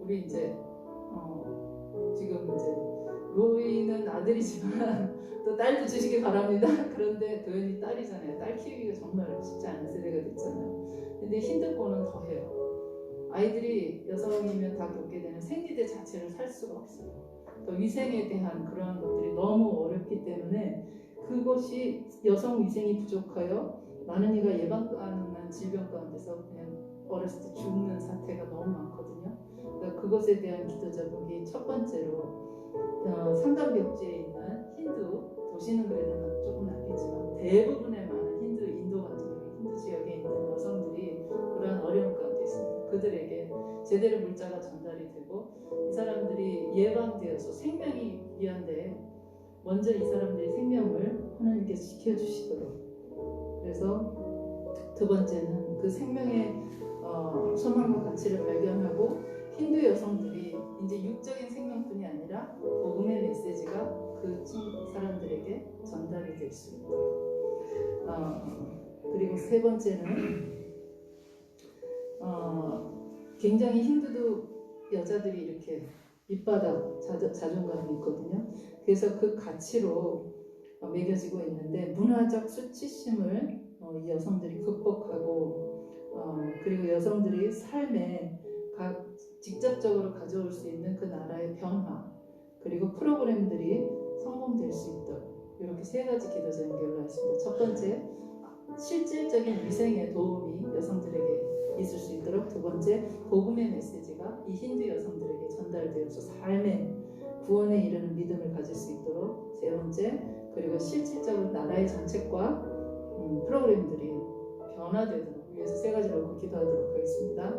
우리 이제 지금 이제 로이는 아들이지만 또 딸도 주시기 바랍니다. 그런데 도연이 딸이잖아요. 딸 키우기가 정말 쉽지 않은 세대가 됐잖아요. 근데 힌두권은 더해요. 아이들이 여성이면 다 겪게 되는 생리대 자체를 살 수가 없어요. 그러니까 위생에 대한 그러한 것들이 너무 어렵기 때문에 그것이 여성 위생이 부족하여 많은 이가 예방 가능한 질병 가운데서 그냥 어렸을 때 죽는 사태가 너무 많거든요. 그러니까 그것에 대한 기도 제목이 첫 번째로 산간벽지에 있는 힌두 도시는 그래도 조금 낫겠지만 대부분의 많은 힌두 인도 같은 경우 힌두 지역에 있는 여성들이 그런 어려움 가운데 있습니다. 그들에게 제대로 물자가 전달이 되고 이 사람들이 예방되어서 생명이 위한데 먼저 이 사람들의 생명을 하나님께서 지켜주시도록. 그래서 두 번째는 그 생명의 소망과 가치를 발견하고 힌두 여성들이 이제 육적인 생명뿐이 아니라 복음의 메시지가 그 사람들에게 전달이 될 수 있도록. 그리고 세 번째는 굉장히 힌두도 여자들이 이렇게 밑바닥 자존감이 있거든요. 그래서 그 가치로 매겨지고 있는데 문화적 수치심을 이 여성들이 극복하고 그리고 여성들이 삶에 직접적으로 가져올 수 있는 그 나라의 변화 그리고 프로그램들이 성공될 수 있도록 이렇게 세 가지 기도 제목이 올라와 있습니다. 첫 번째, 실질적인 위생에 도움이 여성들에게 있을 수 있도록. 두 번째, 복음의 메시지가 이 힌두 여성들에게 전달되어서 삶의 구원에 이르는 믿음을 가질 수 있도록. 세 번째, 그리고 실질적으로 나라의 정책과 프로그램들이 변화되도록 위해서 세 가지를 놓고 기도하도록 하겠습니다.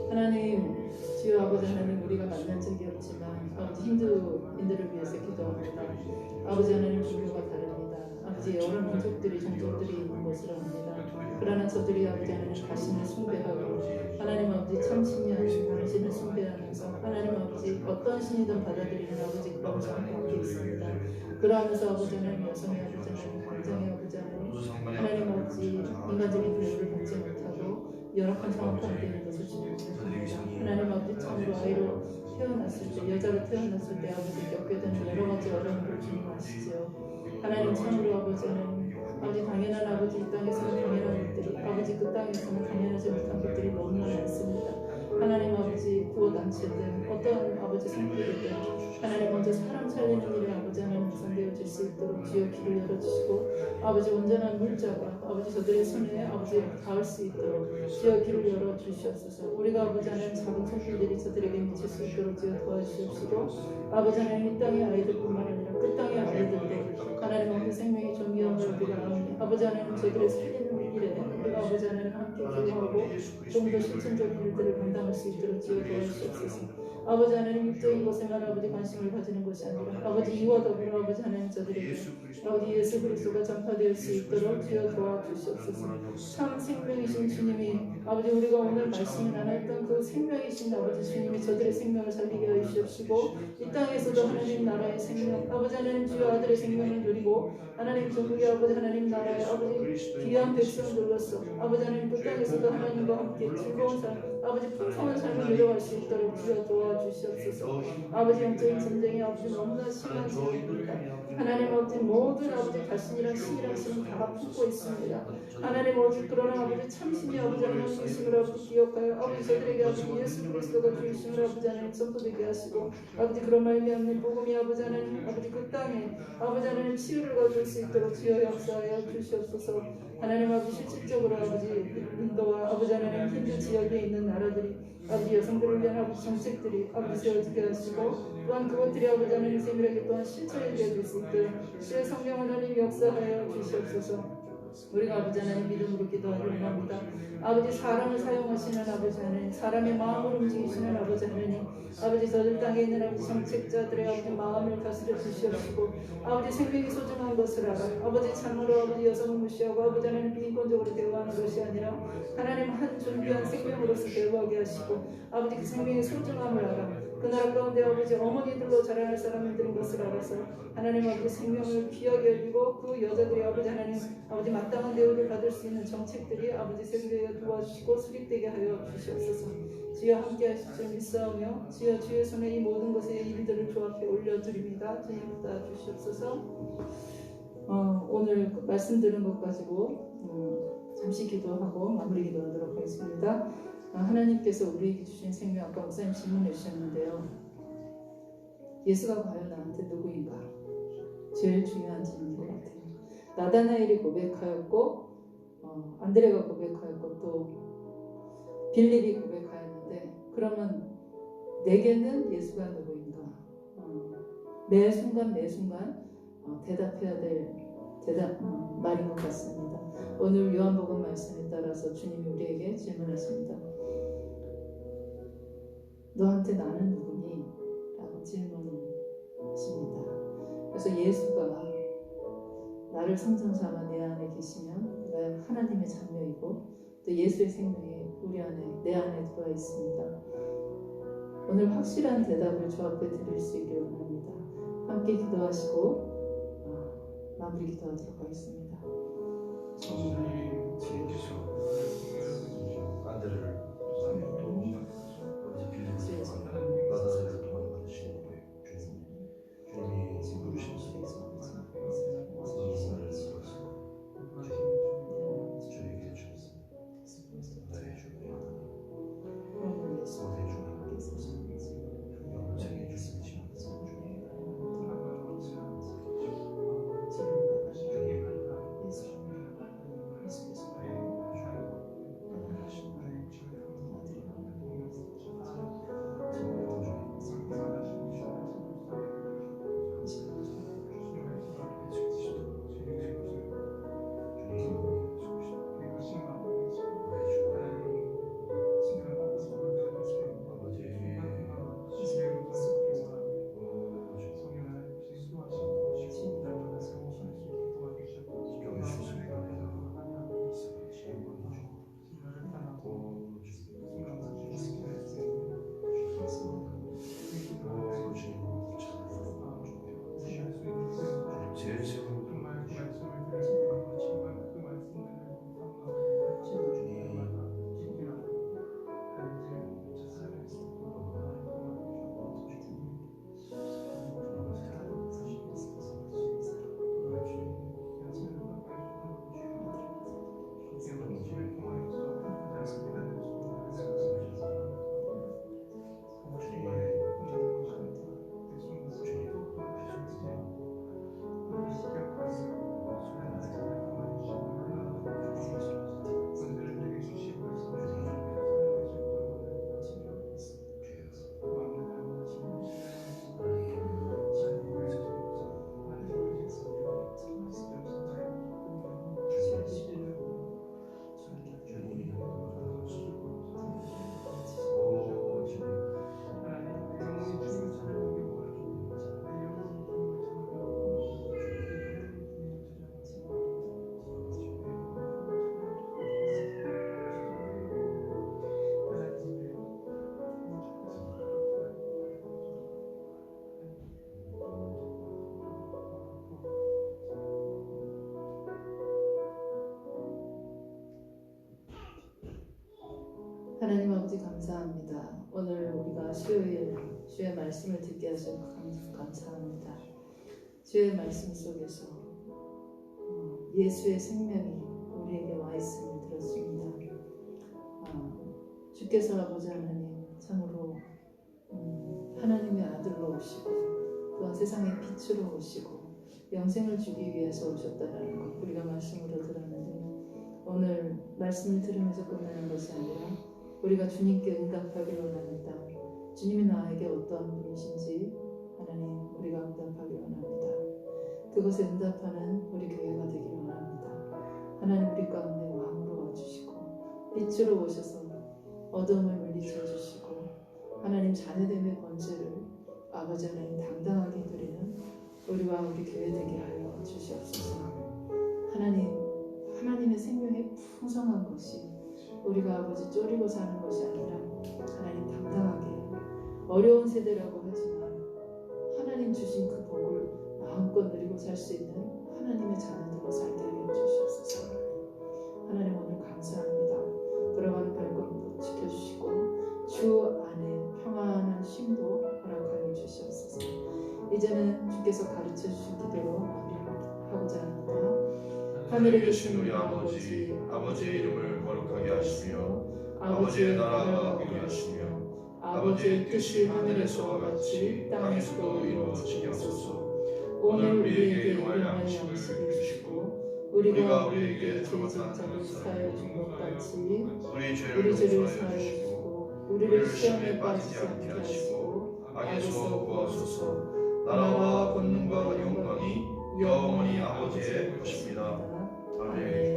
하나님, 주여 아버지 하나님, 우리가 만난 적이 없지만 아버지 힌두인들을 위해서 기도합니다. 아버지 하나님, 종교가 다릅니다. 아버지 여러 민족들이 종족들이 있는 것으로 압니다. 그러나 저들이 아버지 하나님 자신을 숭배하고 하나님 아버지 참 신이 아닌 당신을 숭배하면서 하나님 아버지 어떤 신이든 받아들이는 아버지 그런 성 가운데 있습니다. 그러하면서 아버지 하나님 여성의 아버지 하나님 감정의 아버지 하나님 아버지 인간적인 교육을 받지 못하고 열악한 상황 가운데 있는 것을 주님입니다. 하나님 아버지 참으로 아이로 태어났을 때 여자로 태어났을 때 아버지 겪게 되는 여러 가지 어려움을 주님 아시죠. 하나님 참으로 아버지 하나님 아버지 당연한 아버지 이 땅에서는 당연한 것들이 아버지 그 땅에서는 당연하지 못한 것들이 너무나 많습니다. 하나님 아버지 구호단체든 어떤 아버지 성격이든 하나님 먼저 사람 살리는 일에 아버지 하나님 우선되어질 수 있도록 주여 길을 열어주시고 아버지 온전한 물자가 아버지 저들의 손에 아버지 닿을 수 있도록 주여 길을 열어주시옵소서. 우리가 아버지 하나님 작은 손길들이 저들에게 미칠 수 있도록 주여 도와주시옵시고 아버지 하나님 이 땅의 아이들뿐만 아니라 끝 땅의 아이들도 하나님 아버지 생명이 존귀함을 우리가 아오니 아버지 하나님 저들을 살리는 일에 우리가 아버지 하나님 함께 기도하고 좀 더 실천적인 일들을 감당할 수 있도록 주여 도와주시옵소서. 아버지 하나님 육적인 것에만 아버지 관심을 가지는 것이 아니라 아버지 이와 더불어 아버지 하나님 저들에게 아버지 예수 그리스도가 전파될 수 있도록 주여 도와주시옵소서. 참 생명이신 주님이 아버지 우리가 오늘 말씀을 나눴던 그 생명이신 아버지 주님이 저들의 생명을 살리게 하여 주시옵시고 이 땅에서도 하나님 나라의 생명 아버지 하나님 주여 아들의 생명을 누리고 하나님 전국의 아버지 하나님 나라의 아버지 귀한 백성들로서 아버지 하나님 그 땅에서도 하나님과 함께 즐거운 삶 아버지 풍성한 삶을 누려갈 수 있도록 주여 도와주시옵소서. 아버지 영적인 전쟁이 아버지 너무나 심한 지역입니다. 하나님 아버지 모든 아버지 자신이랑 신이랑 신은 다 품고 있습니다. 하나님 아버지 그러나 아버지 참신이 아버지 하나님 이심을 아버지 기억하여 아버지 저들에게 아버지 예수 그리스도가 주이심을 아버지 하나님 선포되게 하시고 아버지 그런 말미암는 복음이 아버지 하나님 아버지 그 땅에 아버지 하나님 치유를 가질 수 있도록 주여 역사하여 주시옵소서. 하나님 아버지 실질적으로 아버지 인도와 아버지 하나님 힌두 지역에 있는 나라들이 아버지 여성들을 위한 아버지 정책들이 아버지 세워지게 하시고 또한 그것들이 아버지 하나님 세밀하게 또한 실천이 되어질 수 있도록 주의 성령 하나님 역사하여 주시옵소서. 우리가 아버지 하나님 믿음으로 기도하옵나이다. 아버지 사람을 사용하시는 아버지 하나님 사람의 마음을 움직이시는 아버지 하나님 아버지 저들 땅에 있는 아버지 정책자들의 아버지 마음을 다스려 주시옵시고 아버지 생명이 소중한 것을 알아 아버지 참으로 아버지 여성을 무시하고 아버지 하나님 비인권적으로 대우하는 것이 아니라 하나님 한 존귀한 생명으로서 대우하게 하시고 아버지 그 생명의 소중함을 알아 그 나라 가운데 아버지 어머니들로 자라날 사람들인 것을 알아서 하나님 아버지 생명을 귀하게 여기고 그 여자들이 아버지 하나님 아버지 마땅한 대우를 받을 수 있는 정책들이 아버지 세계에 도와주시고 수립되게 하여 주시옵소서. 주여 함께 하실 줄 믿사오며 주여 주의 손에 이 모든 것의 일들을 주 앞에 올려드립니다. 주님 받아 주시옵소서. 오늘 말씀 들은 것 가지고 잠시 기도하고 마무리 기도하도록 하겠습니다. 하나님께서 우리에게 주신 생명 아까 목사님 질문해 주셨는데요. 예수가 과연 나한테 누구인가? 제일 중요한 질문인 것 같아요. 나다나엘이 고백하였고 안드레가 고백하였고 또 빌립이 고백하였는데 그러면 내게는 예수가 누구인가? 매 순간 대답해야 될 말인 것 같습니다. 오늘 요한복음 말씀에 따라서 주님이 우리에게 질문하십니다. 너한테 나는 누구니? 라고 질문하십니다. 그래서 예수가 나를 성전 삼아 내 안에 계시면 내가 하나님의 자녀이고 또 예수의 생명이 우리 안에 내 안에 들어와 있습니다. 오늘 확실한 대답을 주 앞에 드릴 수 있기를 원합니다. 함께 기도하시고 마무리 기도하도록 하겠습니다. 주님께서 안드레를 아버지 빌립을 나다나엘을 도망 받으시는 주님이 부르셔서 나를 부르셔서 주에게 주셨습니다. 나의 주님 모든 주님 영생의 주님이시면서 주님 예수께서 하나님 아버지 감사합니다. 오늘 우리가 수요일 주의 말씀을 듣게 하셔서 감사합니다. 주의 말씀 속에서 예수의 생명이 우리에게 와 있음을 들었습니다. 주께서 아버지 하나님 참으로 하나님의 아들로 오시고 또한 세상의 빛으로 오시고 영생을 주기 위해서 오셨다는 것 우리가 말씀으로 들었는데 오늘 말씀을 들으면서 끝나는 것이 아니라 우리가 주님께 응답하기를 원합니다. 주님이 나에게 어떠한 분이신지 하나님 우리가 응답하기를 원합니다. 그것에 응답하는 우리 교회가 되기를 원합니다. 하나님 우리 가운데 왕으로 와주시고 빛으로 오셔서 어둠을 물리쳐 주시고 하나님 자녀됨의 권세를 아버지 하나님 당당하게 누리는 우리와 우리 교회 되게 하여 주시옵소서. 하나님의 생명이 풍성한 것이 우리가 아버지 쪼리고 사는 것이 아니라 하나님 당당하게 어려운 세대라고 하지만 하나님 주신 그 복을 마음껏 누리고 살 수 있는 하나님의 자녀들로 살게 하여 주시옵소서. 하나님 오늘 감사합니다. 돌아가는 발걸음도 지켜주시고 주 안에 평안한 쉼도 허락하여 주시옵소서. 이제는 주께서 가르쳐 주신 기도로 마무리하고자 합니다. 하늘에 계신 우리 아버지, 아버지의 이름을 거룩하게 하시며 아버지의 나라가 오게 하시며 아버지의 뜻이 하늘에서와 같이 땅에서도 이루어지게 하소서. 오늘 우리에게 일용할 양식을 주시고 우리가 우리에게 잘못한 자를 사하여 준 것 같이 우리 죄를 사하여 주시고 우리를 시험에 빠지지 않게 하시고 악에서 구하소서. 나라와 권능과 영광이 영원히 아버지의 것입니다. 아멘.